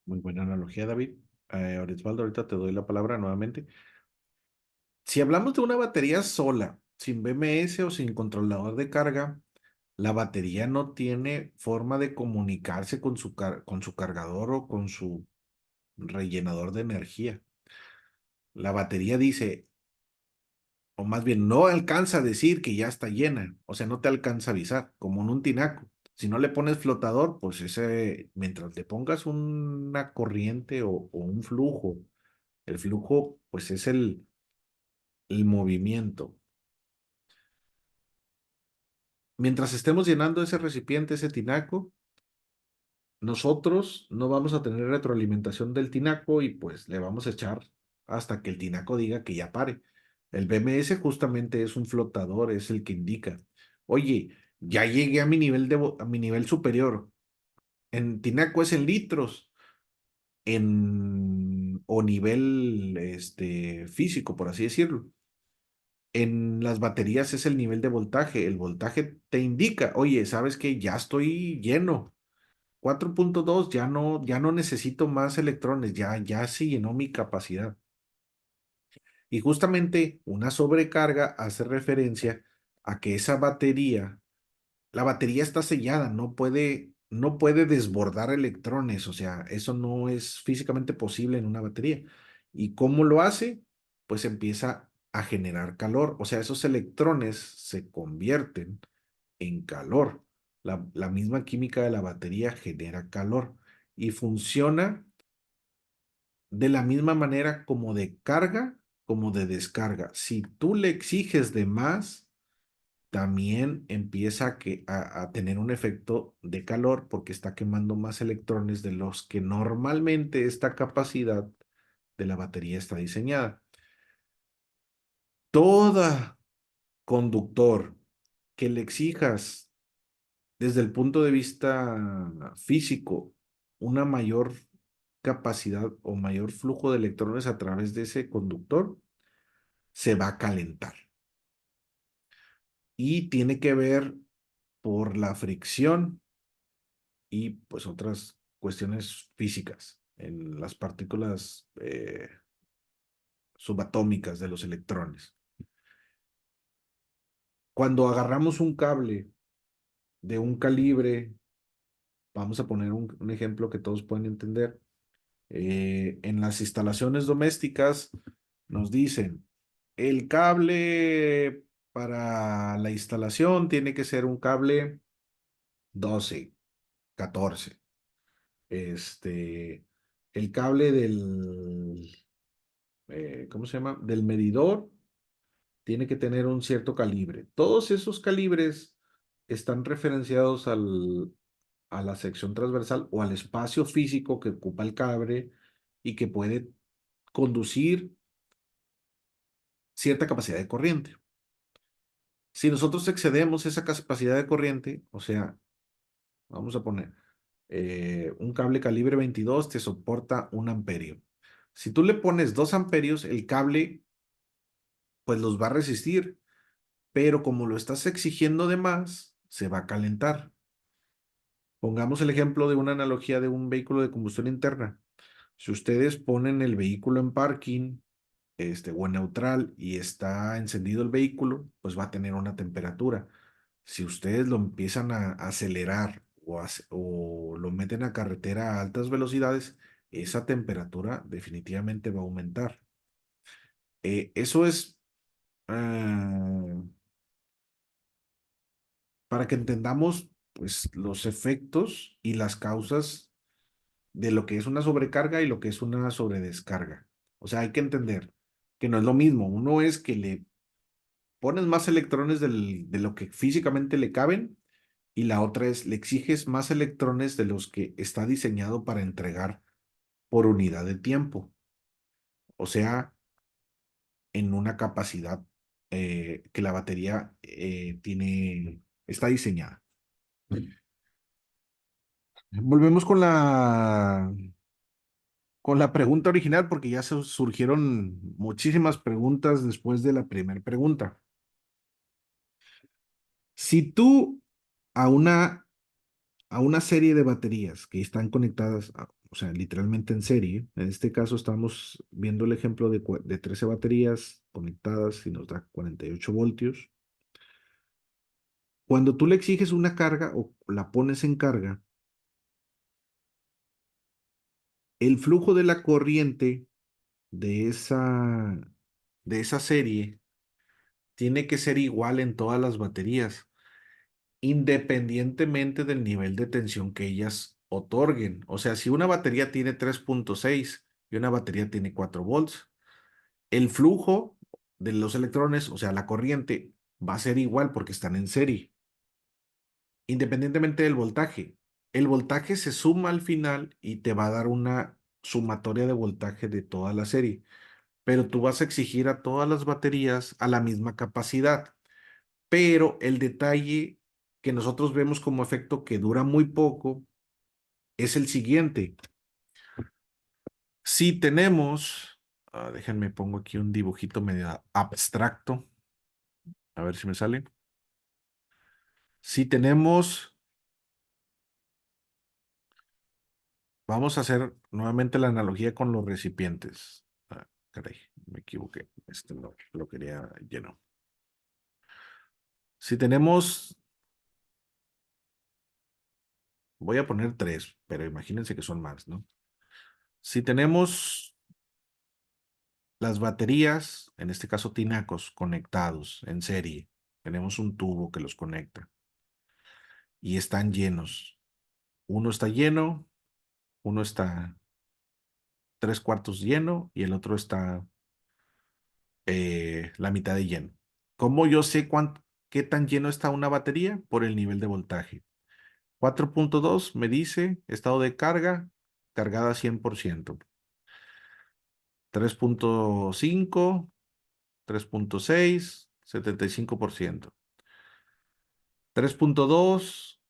Muy buena analogía, David. Osvaldo, ahorita te doy la palabra nuevamente. Si hablamos de una batería sola, sin BMS o sin controlador de carga, la batería no tiene forma de comunicarse con con su cargador o con su rellenador de energía. La batería dice, o más bien no alcanza a decir que ya está llena, o sea, no te alcanza a avisar, como en un tinaco. Si no le pones flotador, pues mientras le pongas una corriente o un flujo, el flujo, pues es el movimiento. Mientras estemos llenando ese recipiente, ese tinaco, nosotros no vamos a tener retroalimentación del tinaco y pues le vamos a echar hasta que el tinaco diga que ya pare. El BMS justamente es un flotador, es el que indica, oye, ya llegué a mi nivel a mi nivel superior. En tinaco es en litros, o nivel físico, por así decirlo. En las baterías es el nivel de voltaje. El voltaje te indica, oye, ¿sabes qué? Ya estoy lleno. 4.2 ya no necesito más electrones, ya se llenó mi capacidad. Y justamente una sobrecarga hace referencia a que la batería está sellada, no puede desbordar electrones, o sea, eso no es físicamente posible en una batería. ¿Y cómo lo hace? Pues empieza a generar calor, o sea, esos electrones se convierten en calor. La misma química de la batería genera calor y funciona de la misma manera como de carga, como de descarga. Si tú le exiges de más, también empieza a tener un efecto de calor porque está quemando más electrones de los que normalmente esta capacidad de la batería está diseñada. Toda conductor que le exijas desde el punto de vista físico una mayor capacidad o mayor flujo de electrones a través de ese conductor, se va a calentar. Y tiene que ver por la fricción y pues otras cuestiones físicas en las partículas subatómicas de los electrones. Cuando agarramos un cable de un calibre, vamos a poner un ejemplo que todos pueden entender. En las instalaciones domésticas nos dicen, el cable para la instalación tiene que ser un cable 12, 14. El cable ¿cómo se llama? Del medidor tiene que tener un cierto calibre. Todos esos calibres están referenciados a la sección transversal o al espacio físico que ocupa el cable y que puede conducir cierta capacidad de corriente. Si nosotros excedemos esa capacidad de corriente, o sea, vamos a poner un cable calibre 22 te soporta 1 amperio. Si tú le pones 2 amperios, el cable pues los va a resistir, pero como lo estás exigiendo de más, se va a calentar. Pongamos el ejemplo de una analogía de un vehículo de combustión interna. Si ustedes ponen el vehículo en parking, o en neutral y está encendido el vehículo, pues va a tener una temperatura. Si ustedes lo empiezan a acelerar o lo meten a carretera a altas velocidades, esa temperatura definitivamente va a aumentar. Eso es para que entendamos pues, los efectos y las causas de lo que es una sobrecarga y lo que es una sobredescarga. O sea, hay que entender que no es lo mismo. Uno es que le pones más electrones de lo que físicamente le caben y la otra es le exiges más electrones de los que está diseñado para entregar por unidad de tiempo. O sea, en una capacidad que la batería está diseñada. Volvemos con la pregunta original porque ya surgieron muchísimas preguntas después de la primera pregunta. Si tú a una serie de baterías que están conectadas, o sea, literalmente en serie, en este caso estamos viendo el ejemplo de 13 baterías conectadas y nos da 48 voltios. Cuando tú le exiges una carga o la pones en carga, el flujo de la corriente de esa serie tiene que ser igual en todas las baterías, independientemente del nivel de tensión que ellas otorguen. O sea, si una batería tiene 3.6 y una batería tiene 4 volts, el flujo de los electrones, o sea, la corriente, va a ser igual porque están en serie, independientemente del voltaje. El voltaje se suma al final y te va a dar una sumatoria de voltaje de toda la serie, pero tú vas a exigir a todas las baterías a la misma capacidad. Pero el detalle que nosotros vemos como efecto que dura muy poco es el siguiente. Si tenemos, déjenme pongo aquí un dibujito medio abstracto, a ver si me sale. Si tenemos, vamos a hacer nuevamente la analogía con los recipientes. Caray, me equivoqué, no lo quería lleno. Si tenemos, voy a poner 3, pero imagínense que son más, ¿no? Si tenemos las baterías, en este caso tinacos, conectados en serie, tenemos un tubo que los conecta y están llenos. Uno está lleno, uno está 3/4 lleno y el otro está la mitad de lleno. ¿Cómo yo sé qué tan lleno está una batería? Por el nivel de voltaje. 4.2 me dice estado de carga, cargada 100%. 3.5, 3.6, 75%. 3.2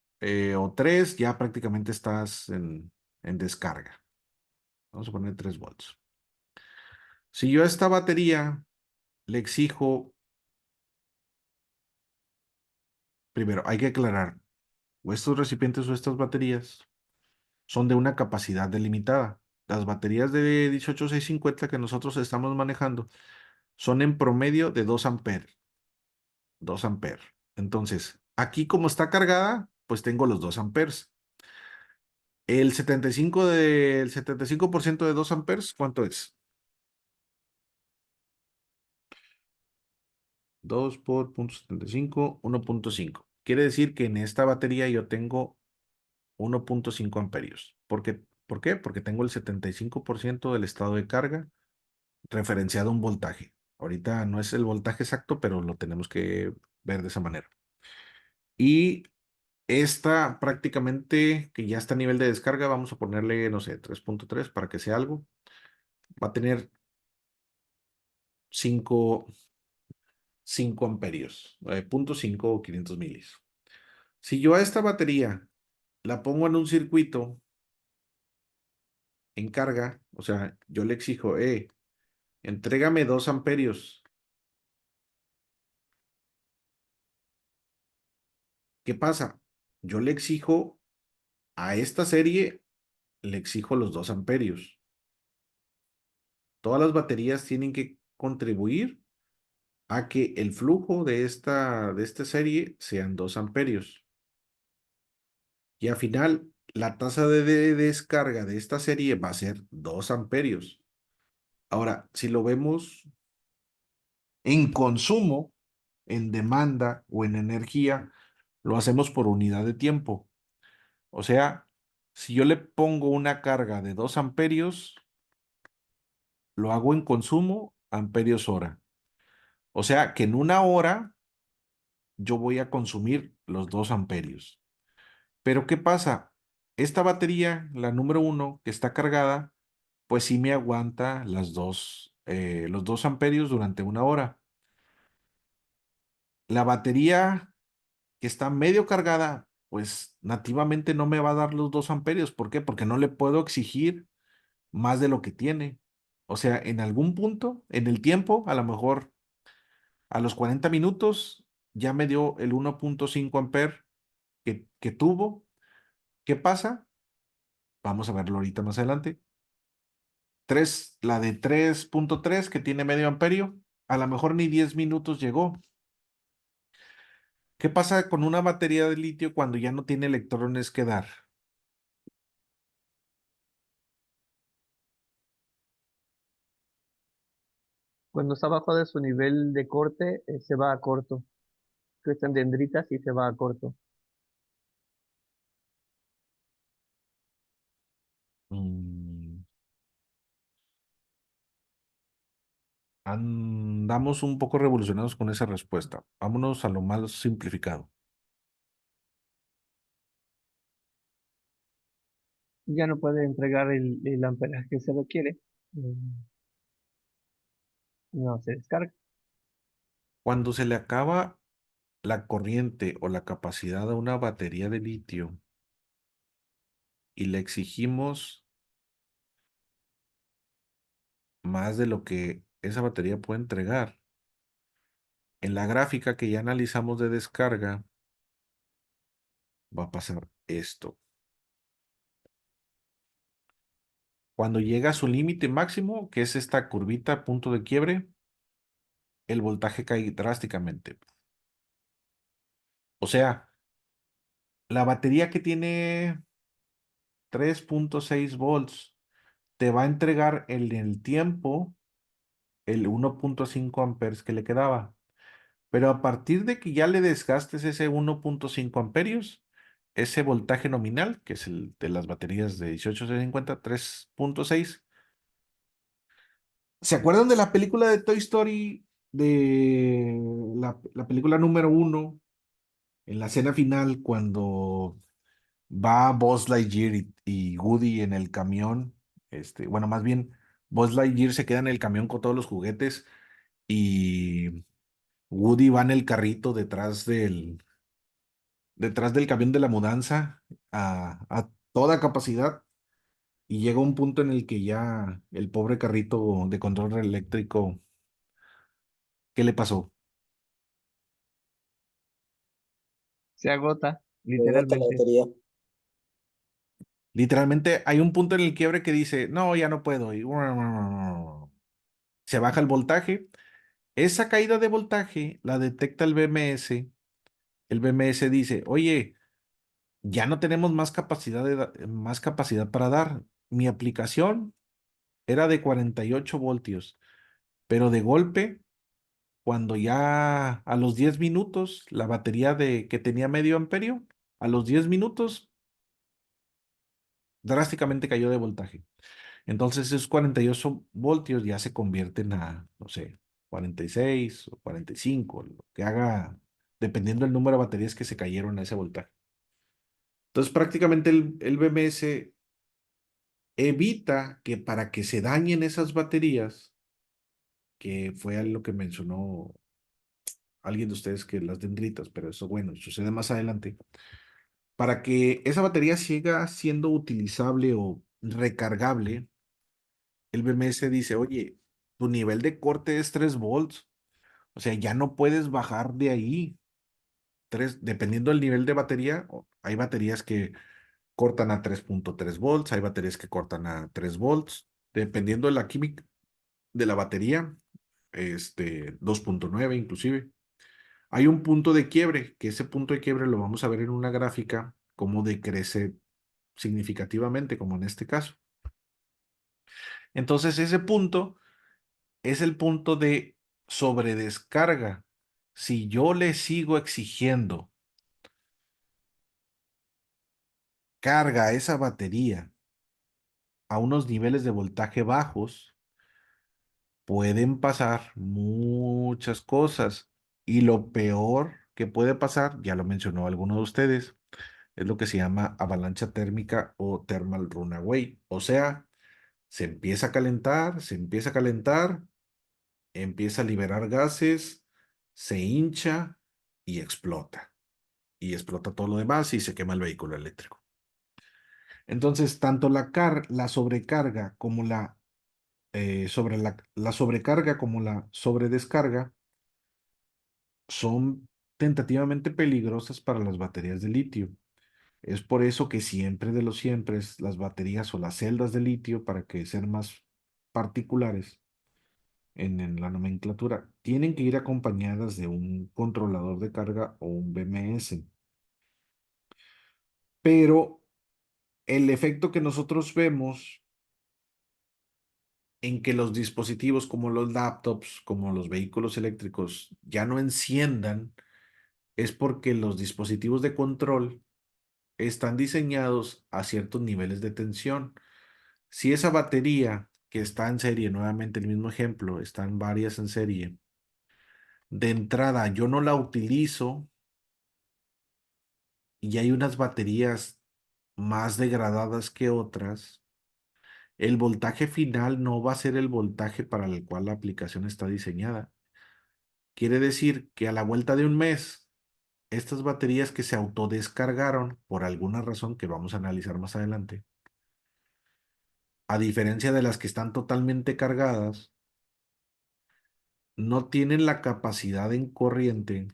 o 3 ya prácticamente estás en descarga. Vamos a poner 3 volts. Si yo a esta batería le exijo, primero hay que aclarar, o estos recipientes o estas baterías son de una capacidad delimitada. Las baterías de 18650 que nosotros estamos manejando son en promedio de 2 amperes. 2 amperes. Entonces, aquí como está cargada, pues tengo los 2 amperes. El 75% de 2 amperes, ¿cuánto es? 2 por 0.75, 1.5. Quiere decir que en esta batería yo tengo 1.5 amperios. ¿Por qué? Porque tengo el 75% del estado de carga referenciado un voltaje. Ahorita no es el voltaje exacto, pero lo tenemos que ver de esa manera. Y esta prácticamente, que ya está a nivel de descarga, vamos a ponerle, no sé, 3.3 para que sea algo. Va a tener 5 amperios, 0.5 o 500 milis. Si yo a esta batería la pongo en un circuito en carga, o sea, yo le exijo, entrégame 2 amperios. ¿Qué pasa? Yo le exijo a esta serie, le exijo los 2 amperios. Todas las baterías tienen que contribuir a que el flujo de esta serie sean 2 amperios. Y al final, la tasa de descarga de esta serie va a ser 2 amperios. Ahora, si lo vemos en consumo, en demanda o en energía, lo hacemos por unidad de tiempo. O sea, si yo le pongo una carga de 2 amperios, lo hago en consumo amperios hora. O sea que en una hora yo voy a consumir los 2 amperios. Pero ¿qué pasa? Esta batería, la número 1, que está cargada, pues sí me aguanta los 2 amperios durante una hora. La batería que está medio cargada, pues nativamente no me va a dar los 2 amperios. ¿Por qué? Porque no le puedo exigir más de lo que tiene. O sea, en algún punto, en el tiempo, a lo mejor a los 40 minutos, ya me dio el 1.5 amper que tuvo. ¿Qué pasa? Vamos a verlo ahorita más adelante. La de 3.3 que tiene medio amperio, a lo mejor ni 10 minutos llegó. ¿Qué pasa con una batería de litio cuando ya no tiene electrones que dar? Cuando está abajo de su nivel de corte, se va a corto. Crecen dendritas y se va a corto. Mm, Andamos un poco revolucionados con esa respuesta. Vámonos a lo más simplificado. Ya no puede entregar el amperaje que se requiere. No se descarga. Cuando se le acaba la corriente o la capacidad a una batería de litio y le exigimos más de lo que esa batería puede entregar, en la gráfica que ya analizamos de descarga, va a pasar esto. Cuando llega a su límite máximo, que es esta curvita, punto de quiebre, el voltaje cae drásticamente. O sea, la batería que tiene 3.6 volts te va a entregar en el tiempo el 1.5 amperes que le quedaba. Pero a partir de que ya le desgastes ese 1.5 amperios, ese voltaje nominal, que es el de las baterías de 18650, 3.6. ¿Se acuerdan de la película de Toy Story, de la película número 1, en la escena final, cuando va Buzz Lightyear y Woody en el camión? Bueno, más bien, Buzz Lightyear se queda en el camión con todos los juguetes y Woody va en el carrito detrás del camión de la mudanza a toda capacidad, y llega un punto en el que ya el pobre carrito de control eléctrico, ¿qué le pasó? Se agota, Le bota la literalmente. batería. Literalmente hay un punto en el quiebre que dice, no, ya no puedo, y se baja el voltaje. Esa caída de voltaje la detecta el BMS. El BMS dice, oye, ya no tenemos más capacidad para dar. Mi aplicación era de 48 voltios, pero de golpe, cuando ya a los 10 minutos, la batería que tenía medio amperio, a los 10 minutos, drásticamente cayó de voltaje. Entonces esos 48 voltios ya se convierten a, no sé, 46 o 45, lo que haga, dependiendo del número de baterías que se cayeron a ese voltaje. Entonces prácticamente el BMS evita que para que se dañen esas baterías, que fue lo que mencionó alguien de ustedes, que las dendritas, pero eso bueno, sucede más adelante, para que esa batería siga siendo utilizable o recargable, el BMS dice, oye, tu nivel de corte es 3 volts, o sea, ya no puedes bajar de ahí. Dependiendo del nivel de batería, hay baterías que cortan a 3.3 volts, hay baterías que cortan a 3 volts, dependiendo de la química de la batería, 2.9 inclusive. Hay un punto de quiebre, que ese punto de quiebre lo vamos a ver en una gráfica, cómo decrece significativamente, como en este caso. Entonces, ese punto es el punto de sobredescarga. Si yo le sigo exigiendo carga a esa batería a unos niveles de voltaje bajos, pueden pasar muchas cosas. Y lo peor que puede pasar, ya lo mencionó alguno de ustedes, es lo que se llama avalancha térmica o thermal runaway. O sea, se empieza a calentar, se empieza a calentar, empieza a liberar gases, se hincha y explota. Y explota todo lo demás y se quema el vehículo eléctrico. Entonces, tanto la sobrecarga como la sobrecarga como la sobredescarga son tentativamente peligrosas para las baterías de litio. Es por eso que siempre de los siempre las baterías o las celdas de litio, para que sean más particulares en la nomenclatura, tienen que ir acompañadas de un controlador de carga o un BMS. Pero el efecto que nosotros vemos en que los dispositivos como los laptops, como los vehículos eléctricos, ya no enciendan, es porque los dispositivos de control están diseñados a ciertos niveles de tensión. Si esa batería que está en serie, nuevamente el mismo ejemplo, están varias en serie, de entrada yo no la utilizo y hay unas baterías más degradadas que otras, el voltaje final no va a ser el voltaje para el cual la aplicación está diseñada. Quiere decir que a la vuelta de un mes, estas baterías que se autodescargaron por alguna razón que vamos a analizar más adelante, a diferencia de las que están totalmente cargadas, no tienen la capacidad en corriente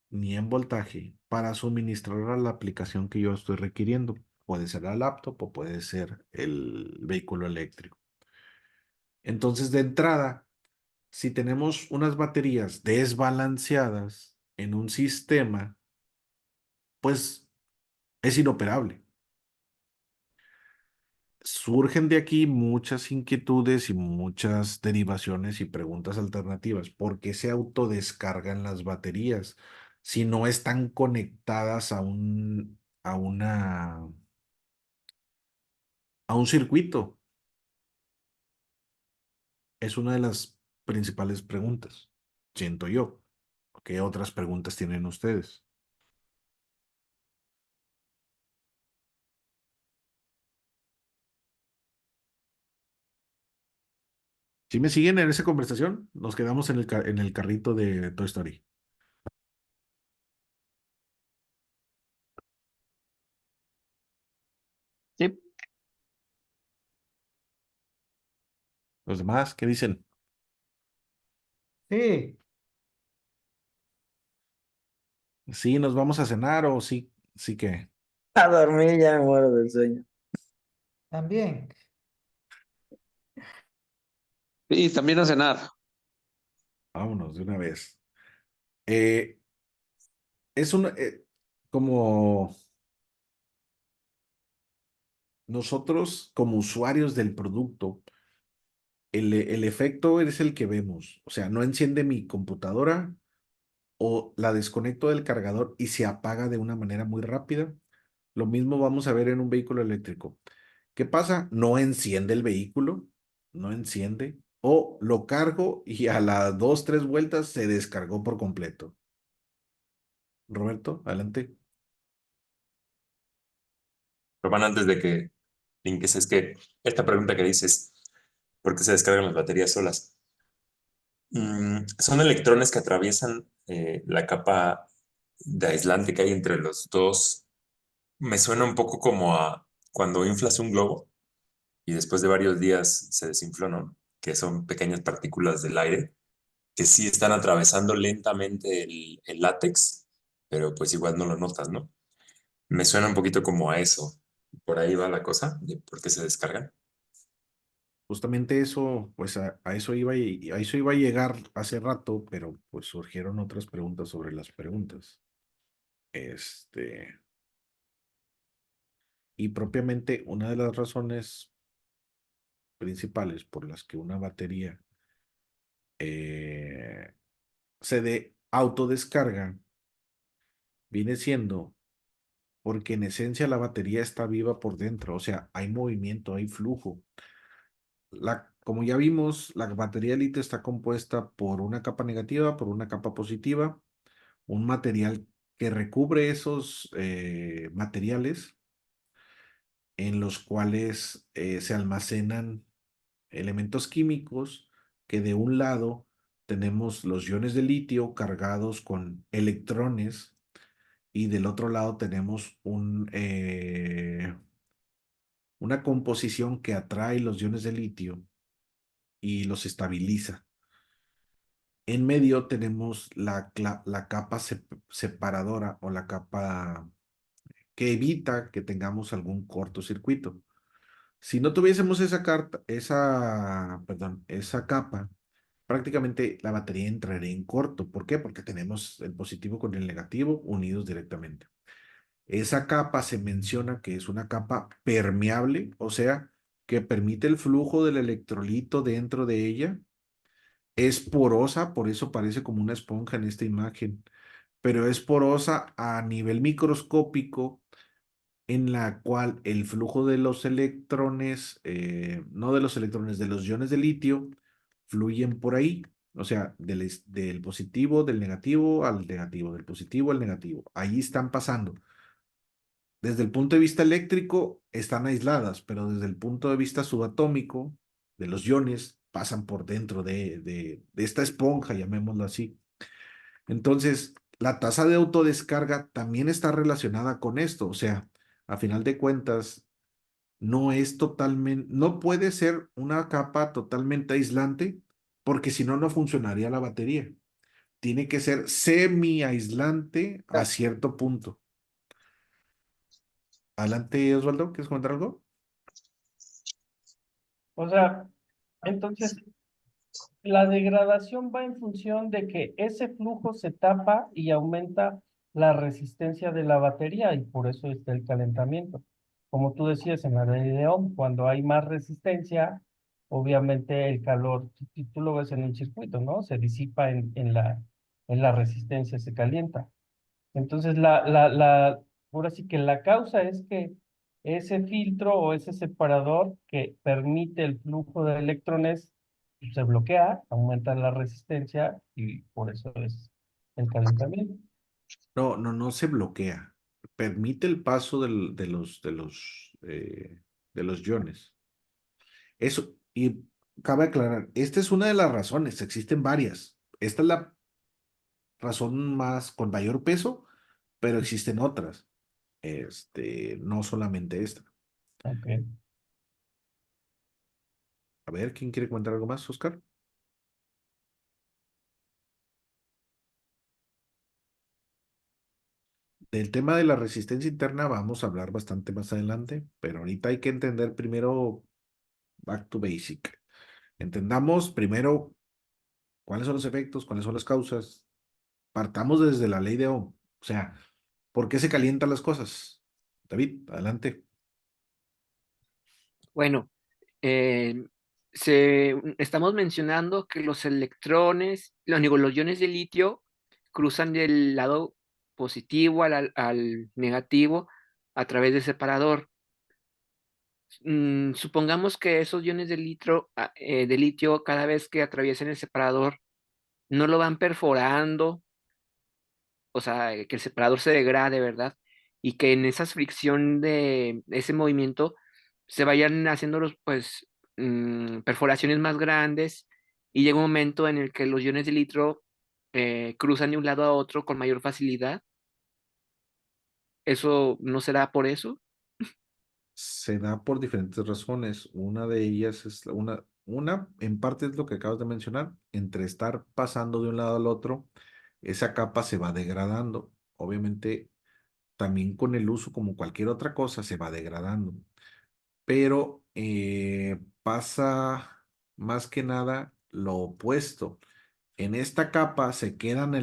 ni en voltaje para suministrar a la aplicación que yo estoy requiriendo. Puede ser la laptop o puede ser el vehículo eléctrico. Entonces, de entrada, si tenemos unas baterías desbalanceadas en un sistema, pues es inoperable. Surgen de aquí muchas inquietudes y muchas derivaciones y preguntas alternativas. ¿Por qué se autodescargan las baterías si no están conectadas a un circuito? Es una de las principales preguntas, siento yo. ¿Qué otras preguntas tienen ustedes? ¿Sí me siguen en esa conversación? Nos quedamos en el carrito de Toy Story. Sí, ¿Los demás qué dicen? Sí, ¿Sí nos vamos a cenar o sí, sí que? A dormir, ya me muero del sueño. también. Y también a cenar. Vámonos de una vez. Eh, es como nosotros, como usuarios del producto, el efecto es el que vemos. O sea, no enciende mi computadora o la desconecto del cargador y se apaga de una manera muy rápida. Lo mismo vamos a ver en un vehículo eléctrico. ¿Qué pasa? No enciende el vehículo, no enciende, o lo cargo y a las 2, 3 vueltas se descargó por completo. Roberto, adelante. Román, antes de que linques, es que esta pregunta que dices, ¿por qué se descargan las baterías solas? Son electrones que atraviesan la capa de aislante que hay entre los dos. Me suena un poco como a cuando inflas un globo y después de varios días se desinfló, ¿no? Que son pequeñas partículas del aire que sí están atravesando lentamente el látex, pero pues igual no lo notas, ¿no? Me suena un poquito como a eso. Por ahí va la cosa, de por qué se descargan. Justamente eso, pues a eso iba y a eso iba a llegar hace rato, pero pues surgieron otras preguntas sobre las preguntas. Y propiamente una de las razones principales por las que una batería se autodescarga viene siendo porque en esencia la batería está viva por dentro, o sea, hay movimiento, hay flujo. Como ya vimos, la batería de litio está compuesta por una capa negativa, por una capa positiva, un material que recubre esos materiales en los cuales se almacenan elementos químicos que de un lado tenemos los iones de litio cargados con electrones y del otro lado tenemos una composición que atrae los iones de litio y los estabiliza. En medio tenemos la capa separadora o la capa que evita que tengamos algún cortocircuito. Si no tuviésemos esa capa, prácticamente la batería entraría en corto. ¿Por qué? Porque tenemos el positivo con el negativo unidos directamente. Esa capa se menciona que es una capa permeable, o sea, que permite el flujo del electrolito dentro de ella. Es porosa, por eso parece como una esponja en esta imagen, pero es porosa a nivel microscópico en la cual el flujo de los electrones, no de los electrones, de los iones de litio, fluyen por ahí. O sea, del positivo, del negativo al negativo, del positivo al negativo. Ahí están pasando. Desde el punto de vista eléctrico, están aisladas, pero desde el punto de vista subatómico, de los iones, pasan por dentro de esta esponja, llamémoslo así. Entonces, la tasa de autodescarga también está relacionada con esto. O sea, a final de cuentas, no puede ser una capa totalmente aislante, porque si no, no funcionaría la batería. Tiene que ser semi-aislante a cierto punto. Adelante, Osvaldo, ¿quieres comentar algo? O sea, entonces la degradación va en función de que ese flujo se tapa y aumenta la resistencia de la batería y por eso está el calentamiento. Como tú decías en la ley de Ohm, cuando hay más resistencia, obviamente el calor, tú lo ves en un circuito, ¿no? Se disipa en la resistencia, se calienta. Entonces, ahora sí que la causa es que ese filtro o ese separador que permite el flujo de electrones se bloquea, aumenta la resistencia y por eso es el calentamiento. No se bloquea. Permite el paso de los iones. Eso, y cabe aclarar, esta es una de las razones, existen varias. Esta es la razón con mayor peso, pero existen otras. No solamente esta. Okay. A ver, ¿quién quiere comentar algo más, Oscar? Del tema de la resistencia interna vamos a hablar bastante más adelante, pero ahorita hay que entender primero back to basic. Entendamos primero cuáles son los efectos, cuáles son las causas. Partamos desde la ley de Ohm. O sea, ¿por qué se calientan las cosas? David, adelante. Bueno, estamos mencionando que los electrones, los iones de litio cruzan del lado positivo al negativo a través del separador. Supongamos que esos iones de de litio, cada vez que atraviesen el separador, no lo van perforando, o sea, que el separador se degrade, ¿verdad? Y que en esa fricción de ese movimiento se vayan haciendo pues, perforaciones más grandes y llega un momento en el que los iones de litio cruzan de un lado a otro con mayor facilidad. ¿Eso no será por eso? Se da por diferentes razones. Una de ellas es una en parte es lo que acabas de mencionar, entre estar pasando de un lado al otro, esa capa se va degradando. Obviamente, también con el uso, como cualquier otra cosa, se va degradando. Pero pasa más que nada lo opuesto. En esta capa se quedan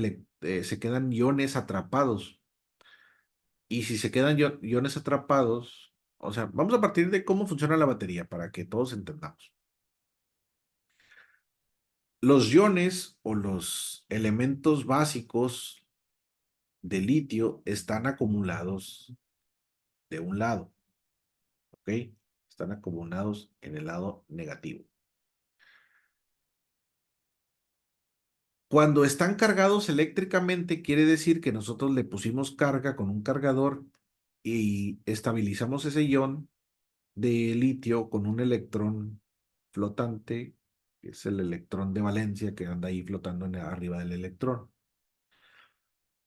iones atrapados. Y si se quedan iones atrapados, o sea, vamos a partir de cómo funciona la batería para que todos entendamos. Los iones o los elementos básicos de litio están acumulados de un lado, ¿ok? Están acumulados en el lado negativo. Cuando están cargados eléctricamente, quiere decir que nosotros le pusimos carga con un cargador y estabilizamos ese ion de litio con un electrón flotante, que es el electrón de valencia que anda ahí flotando arriba del electrón.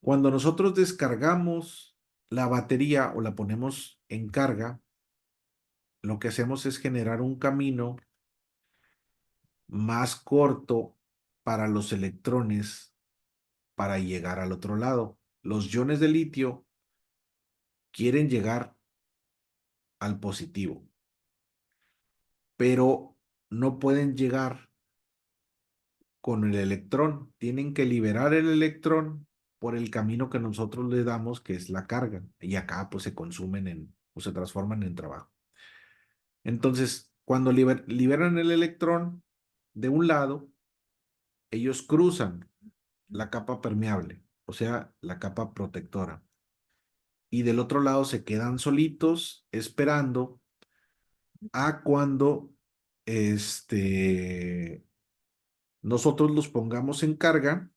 Cuando nosotros descargamos la batería o la ponemos en carga, lo que hacemos es generar un camino más corto para los electrones para llegar al otro lado. Los iones de litio quieren llegar al positivo, pero no pueden llegar con el electrón. Tienen que liberar el electrón por el camino que nosotros le damos, que es la carga. Y acá pues se consumen o se transforman en trabajo. Entonces, cuando liberan el electrón de un lado, ellos cruzan la capa permeable, o sea, la capa protectora. Y del otro lado se quedan solitos esperando a cuando nosotros los pongamos en carga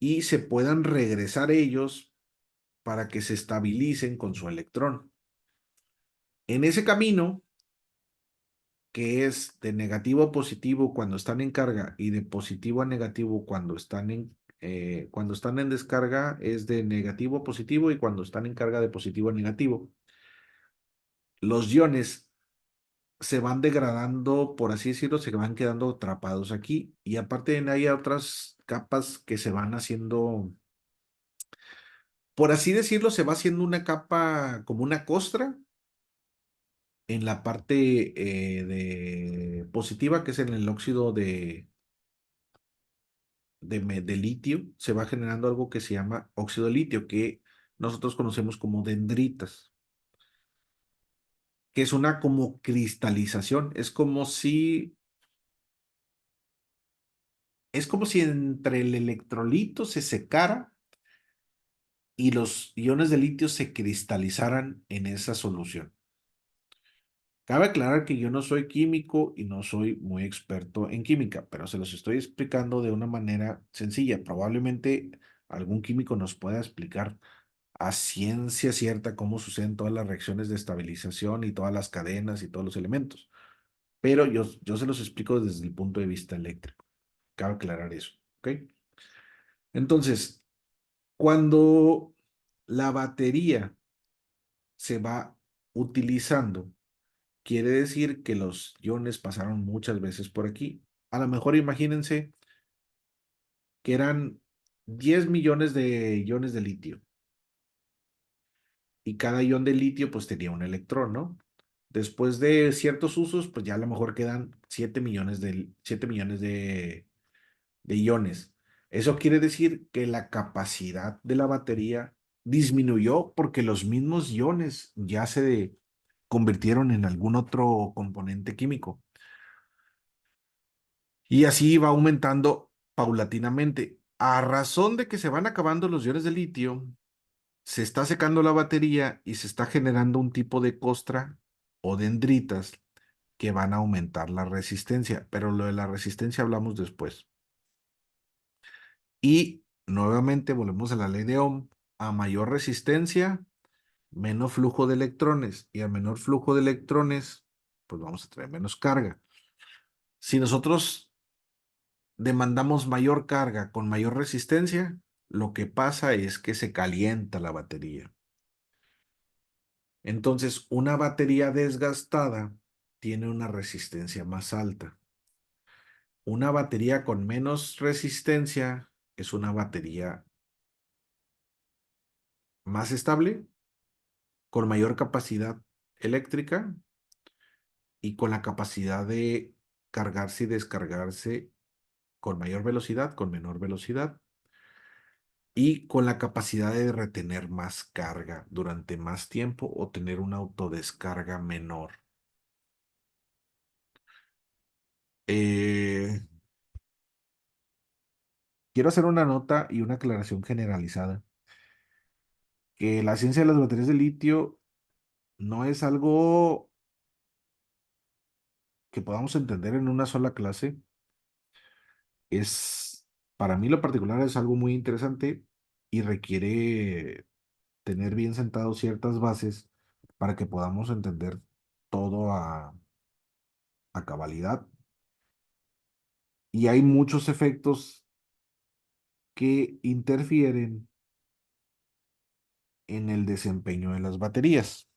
y se puedan regresar ellos para que se estabilicen con su electrón. En ese camino, que es de negativo a positivo cuando están en carga y de positivo a negativo cuando están en descarga, es de negativo a positivo, y cuando están en carga de positivo a negativo. Los iones se van degradando, por así decirlo, se van quedando atrapados aquí, y aparte hay otras capas que se van haciendo, por así decirlo, se va haciendo una capa como una costra en la parte de positiva, que es en el óxido de litio. Se va generando algo que se llama óxido de litio, que nosotros conocemos como dendritas, que es una como cristalización. Es como si entre el electrolito se secara y los iones de litio se cristalizaran en esa solución. Cabe aclarar que yo no soy químico y no soy muy experto en química, pero se los estoy explicando de una manera sencilla. Probablemente algún químico nos pueda explicar a ciencia cierta cómo suceden todas las reacciones de estabilización y todas las cadenas y todos los elementos. Pero yo se los explico desde el punto de vista eléctrico. Cabe aclarar eso, ¿ok? Entonces, cuando la batería se va utilizando, quiere decir que los iones pasaron muchas veces por aquí. A lo mejor imagínense que eran 10 millones de iones de litio. Y cada ion de litio pues tenía un electrón, ¿no? Después de ciertos usos, pues ya a lo mejor quedan 7 millones de iones. Eso quiere decir que la capacidad de la batería disminuyó porque los mismos iones ya se convirtieron en algún otro componente químico. Y así va aumentando paulatinamente. A razón de que se van acabando los iones de litio, se está secando la batería y se está generando un tipo de costra o dendritas que van a aumentar la resistencia, pero lo de la resistencia hablamos después. Y nuevamente volvemos a la ley de Ohm. A mayor resistencia, menos flujo de electrones, y a menor flujo de electrones, pues vamos a traer menos carga. Si nosotros demandamos mayor carga con mayor resistencia, lo que pasa es que se calienta la batería. Entonces, una batería desgastada tiene una resistencia más alta. Una batería con menos resistencia es una batería más estable, con mayor capacidad eléctrica y con la capacidad de cargarse y descargarse con mayor velocidad, con menor velocidad, y con la capacidad de retener más carga durante más tiempo o tener una autodescarga menor. Quiero hacer una nota y una aclaración generalizada, que la ciencia de las baterías de litio no es algo que podamos entender en una sola clase. Para mí lo particular es algo muy interesante y requiere tener bien sentados ciertas bases para que podamos entender todo a cabalidad. Y hay muchos efectos que interfieren en el desempeño de las baterías.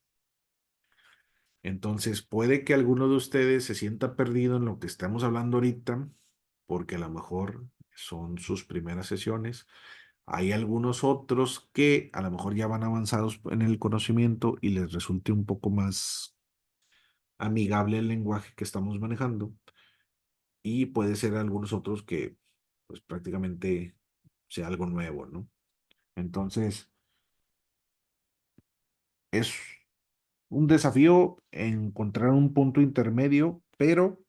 Entonces, puede que alguno de ustedes se sienta perdido en lo que estamos hablando ahorita, porque a lo mejor son sus primeras sesiones. Hay algunos otros que a lo mejor ya van avanzados en el conocimiento y les resulte un poco más amigable el lenguaje que estamos manejando. Y puede ser algunos otros que pues prácticamente sea algo nuevo, ¿no? Entonces, es un desafío encontrar un punto intermedio, pero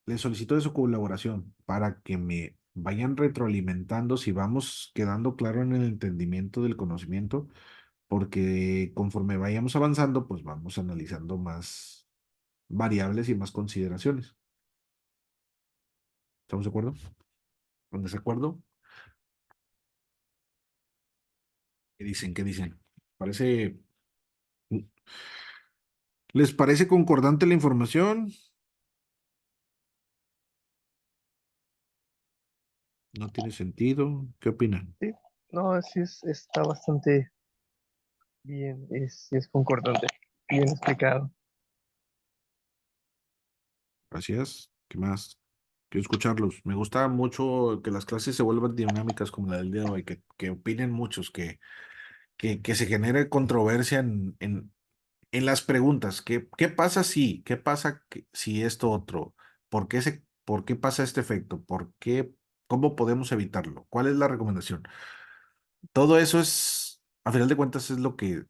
les solicito de su colaboración para que me vayan retroalimentando si vamos quedando claro en el entendimiento del conocimiento, porque conforme vayamos avanzando, pues vamos analizando más variables y más consideraciones. ¿Estamos de acuerdo? ¿En desacuerdo? ¿Qué dicen? ¿Qué dicen? Parece... ¿Les parece concordante la información? ¿No tiene sentido? ¿Qué opinan? Sí, no, sí está bastante bien, es concordante, bien explicado. Gracias. ¿Qué más? Quiero escucharlos. Me gusta mucho que las clases se vuelvan dinámicas como la del día de hoy, que opinen muchos, que se genere controversia en las preguntas. ¿Qué pasa si? ¿Qué pasa si esto otro? ¿Por qué pasa este efecto? ¿Cómo podemos evitarlo? ¿Cuál es la recomendación? Todo eso es, a final de cuentas, es lo que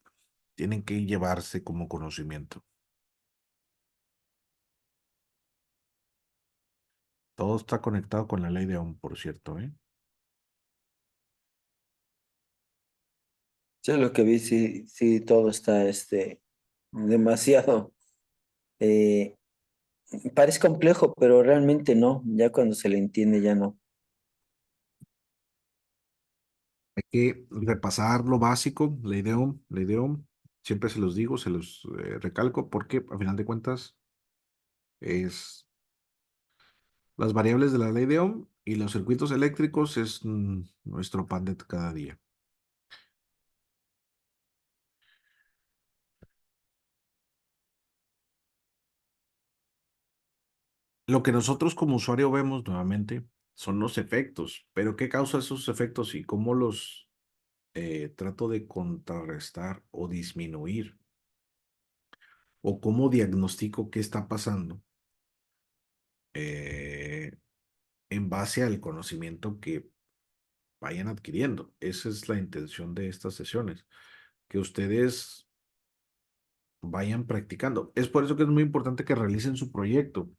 tienen que llevarse como conocimiento. Todo está conectado con la ley de Ohm, por cierto, ¿eh? Yo lo que vi, sí, sí, todo está demasiado. eh, Parece complejo, pero realmente no. Ya cuando se le entiende, ya no. Hay que repasar lo básico, ley de Ohm. Siempre se los digo, se los recalco, porque a final de cuentas es las variables de la ley de Ohm y los circuitos eléctricos es nuestro pan de cada día. Lo que nosotros como usuario vemos nuevamente son los efectos, pero ¿qué causa esos efectos y cómo los trato de contrarrestar o disminuir? ¿O cómo diagnostico qué está pasando? Eh, en base al conocimiento que vayan adquiriendo. Esa es la intención de estas sesiones, que ustedes vayan practicando. Es por eso que es muy importante que realicen su proyecto,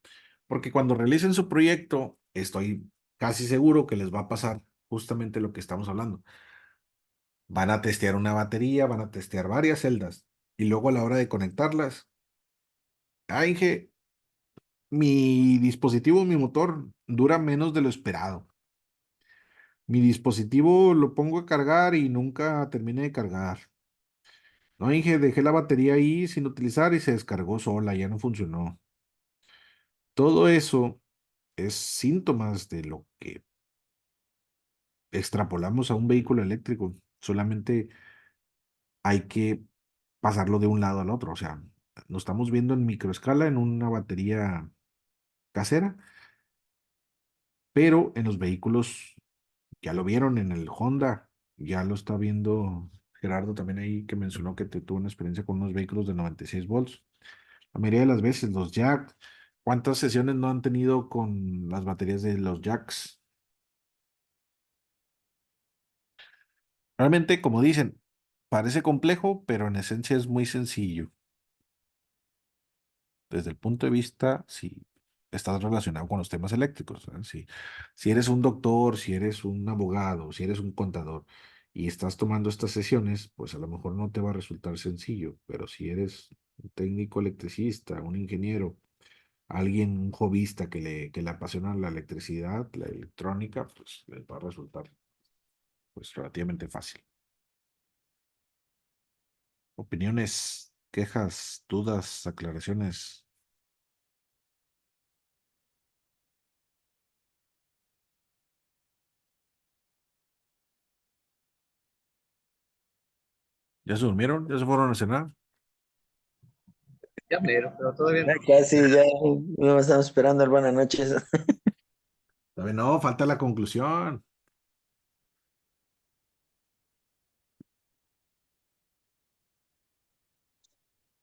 porque cuando realicen su proyecto, estoy casi seguro que les va a pasar justamente lo que estamos hablando. van a testear una batería, van a testear varias celdas y luego a la hora de conectarlas, Inge, mi dispositivo, mi motor dura menos de lo esperado. Mi dispositivo lo pongo a cargar y nunca termina de cargar. No, Inge, dejé la batería ahí sin utilizar y se descargó sola, ya no funcionó. Todo eso es síntomas de lo que extrapolamos a un vehículo eléctrico. Solamente hay que pasarlo de un lado al otro. O sea, lo estamos viendo en microescala en una batería casera, pero en los vehículos ya lo vieron en el Honda, ya lo está viendo Gerardo también ahí que mencionó que tuvo una experiencia con unos vehículos de 96 volts. La mayoría de las veces los Jack, ¿cuántas sesiones no han tenido con las baterías de los Jacks? Realmente, como dicen, parece complejo, pero en esencia es muy sencillo. Desde el punto de vista, si estás relacionado con los temas eléctricos, ¿sabes? Si eres un doctor, si eres un abogado, si eres un contador y estás tomando estas sesiones, pues a lo mejor no te va a resultar sencillo, pero si eres un técnico electricista, un ingeniero, alguien, un hobbyista que le apasiona la electricidad, la electrónica, pues les va a resultar pues relativamente fácil. Opiniones, quejas, dudas, aclaraciones. ¿Ya se durmieron? ¿Ya se fueron a cenar? Ya mero, pero todavía no. Casi, ya no estamos esperando el buenas noches. Todavía no, falta la conclusión.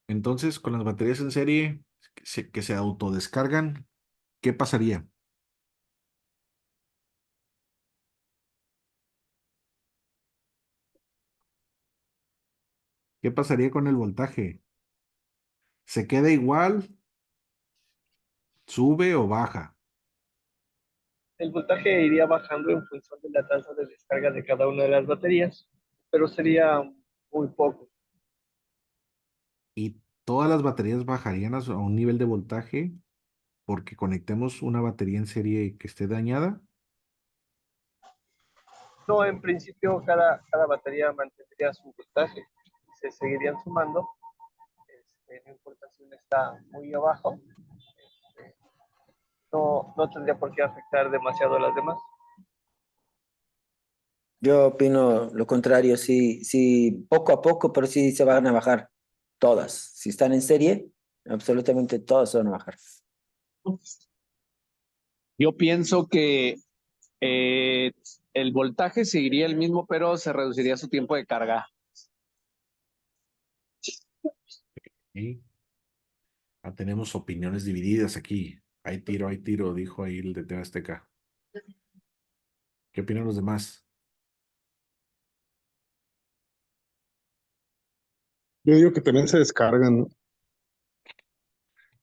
Entonces, con las baterías en serie que se autodescargan, ¿qué pasaría? ¿Qué pasaría con el voltaje? ¿Se queda igual? ¿Sube o baja? El voltaje iría bajando en función de la tasa de descarga de cada una de las baterías, pero sería muy poco. Y todas las baterías bajarían a un nivel de voltaje porque conectemos una batería en serie que esté dañada. No, en principio cada batería mantendría su voltaje y se seguirían sumando. No importa si una está muy abajo, no tendría por qué afectar demasiado a las demás. Yo opino lo contrario, sí, sí, poco a poco, pero sí se van a bajar todas. Si están en serie, absolutamente todas se van a bajar. Yo pienso que el voltaje seguiría el mismo, pero se reduciría su tiempo de carga. Y tenemos opiniones divididas aquí. Hay tiro, dijo ahí el de TV Azteca. ¿Qué opinan los demás? Yo digo que también se descargan, ¿no?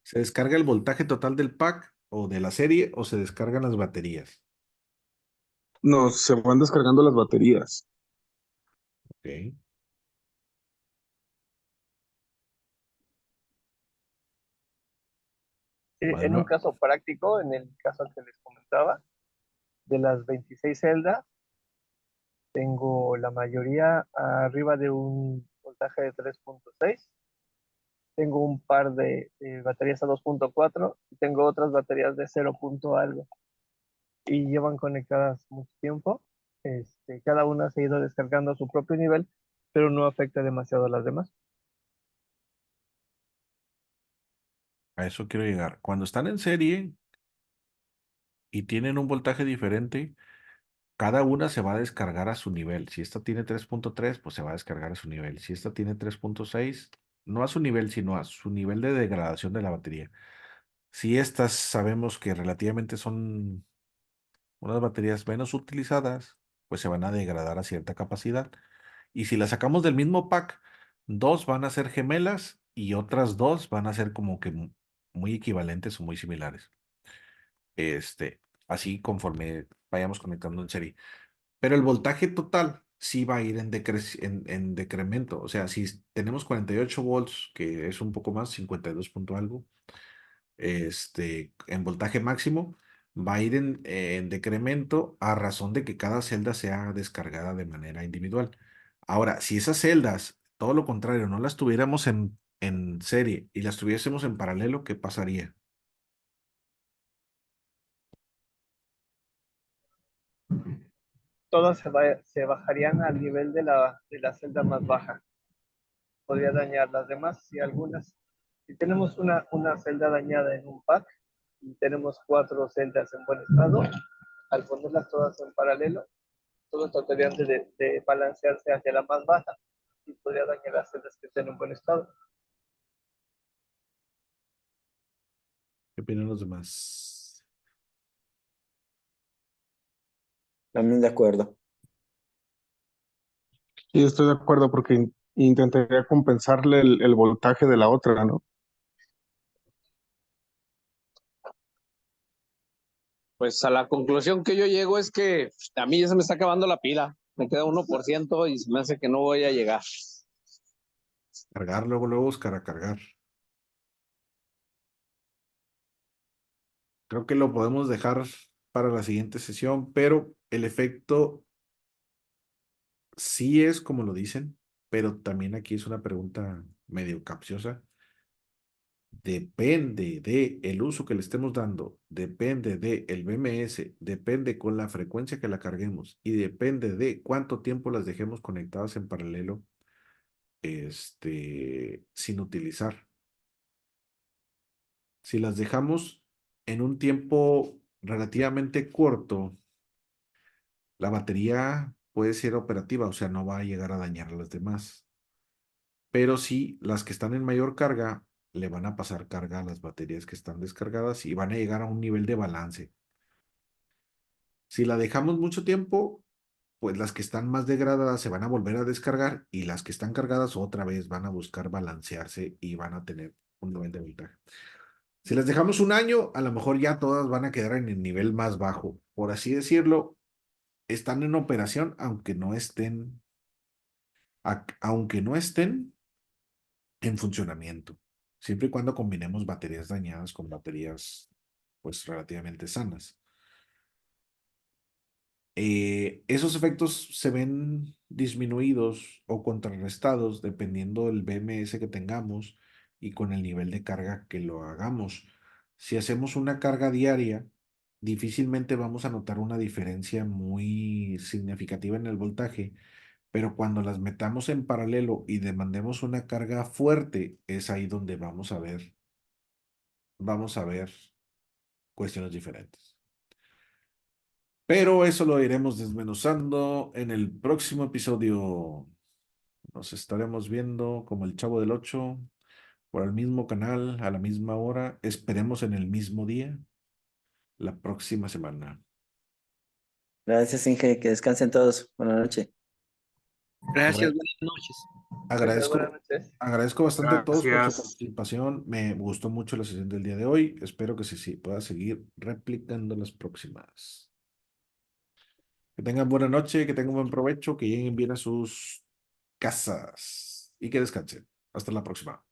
¿Se descarga el voltaje total del pack o de la serie o se descargan las baterías? No, se van descargando las baterías. Ok. En un caso práctico, en el caso que les comentaba, de las 26 celdas, tengo la mayoría arriba de un voltaje de 3.6. Tengo un par de baterías a 2.4 y tengo otras baterías de 0. Algo. Y llevan conectadas mucho tiempo. Cada una se ha ido descargando a su propio nivel, pero no afecta demasiado a las demás. A eso quiero llegar. Cuando están en serie y tienen un voltaje diferente, cada una se va a descargar a su nivel. Si esta tiene 3.3, pues se va a descargar a su nivel. Si esta tiene 3.6, no a su nivel, sino a su nivel de degradación de la batería. Si estas sabemos que relativamente son unas baterías menos utilizadas, pues se van a degradar a cierta capacidad. Y si las sacamos del mismo pack, dos van a ser gemelas y otras dos van a ser como que muy equivalentes o muy similares. Así conforme vayamos conectando en serie. Pero el voltaje total sí va a ir en decremento. O sea, si tenemos 48 volts, que es un poco más, 52 punto algo, en voltaje máximo, va a ir en decremento a razón de que cada celda sea descargada de manera individual. Ahora, si esas celdas, todo lo contrario, no las tuviéramos en serie y las tuviésemos en paralelo, ¿qué pasaría? Todas se bajarían al nivel de la celda más baja. Podría dañar las demás y algunas. Si tenemos una celda dañada en un pack y tenemos 4 celdas en buen estado, al ponerlas todas en paralelo, todas tratarían de balancearse hacia la más baja y podría dañar las celdas que estén en buen estado. ¿Qué opinan los demás? También de acuerdo. Sí, estoy de acuerdo porque intentaría compensarle el voltaje de la otra, ¿no? Pues a la conclusión que yo llego es que a mí ya se me está acabando la pila. Me queda 1% y se me hace que no voy a llegar. Cargar, luego buscar a cargar. Creo que lo podemos dejar para la siguiente sesión, pero el efecto sí es como lo dicen, pero también aquí es una pregunta medio capciosa. Depende de el uso que le estemos dando, depende de el BMS, depende con la frecuencia que la carguemos y depende de cuánto tiempo las dejemos conectadas en paralelo, sin utilizar. Si las dejamos en un tiempo relativamente corto, la batería puede ser operativa, o sea, no va a llegar a dañar a las demás. Pero sí, las que están en mayor carga, le van a pasar carga a las baterías que están descargadas y van a llegar a un nivel de balance. Si la dejamos mucho tiempo, pues las que están más degradadas se van a volver a descargar y las que están cargadas otra vez van a buscar balancearse y van a tener un nivel de voltaje. Si las dejamos un año, a lo mejor ya todas van a quedar en el nivel más bajo. Por así decirlo, están en operación aunque no estén en funcionamiento, siempre y cuando combinemos baterías dañadas con baterías pues relativamente sanas. Esos efectos se ven disminuidos o contrarrestados dependiendo del BMS que tengamos y con el nivel de carga que lo hagamos. Si hacemos una carga diaria, difícilmente vamos a notar una diferencia muy significativa en el voltaje, pero cuando las metamos en paralelo y demandemos una carga fuerte, es ahí donde vamos a ver cuestiones diferentes. Pero eso lo iremos desmenuzando en el próximo episodio. Nos estaremos viendo como el Chavo del Ocho por el mismo canal, a la misma hora. Esperemos en el mismo día, la próxima semana. Gracias, Inge. Que descansen todos. Buenas noches. Gracias, Agra- buenas noches. Buenas Agradezco, noches. agradezco bastante a todos por su Gracias. participación. Me gustó mucho la sesión del día de hoy. Espero que sí pueda seguir replicando las próximas. Que tengan buena noche, que tengan buen provecho, que lleguen bien a sus casas y que descansen. Hasta la próxima.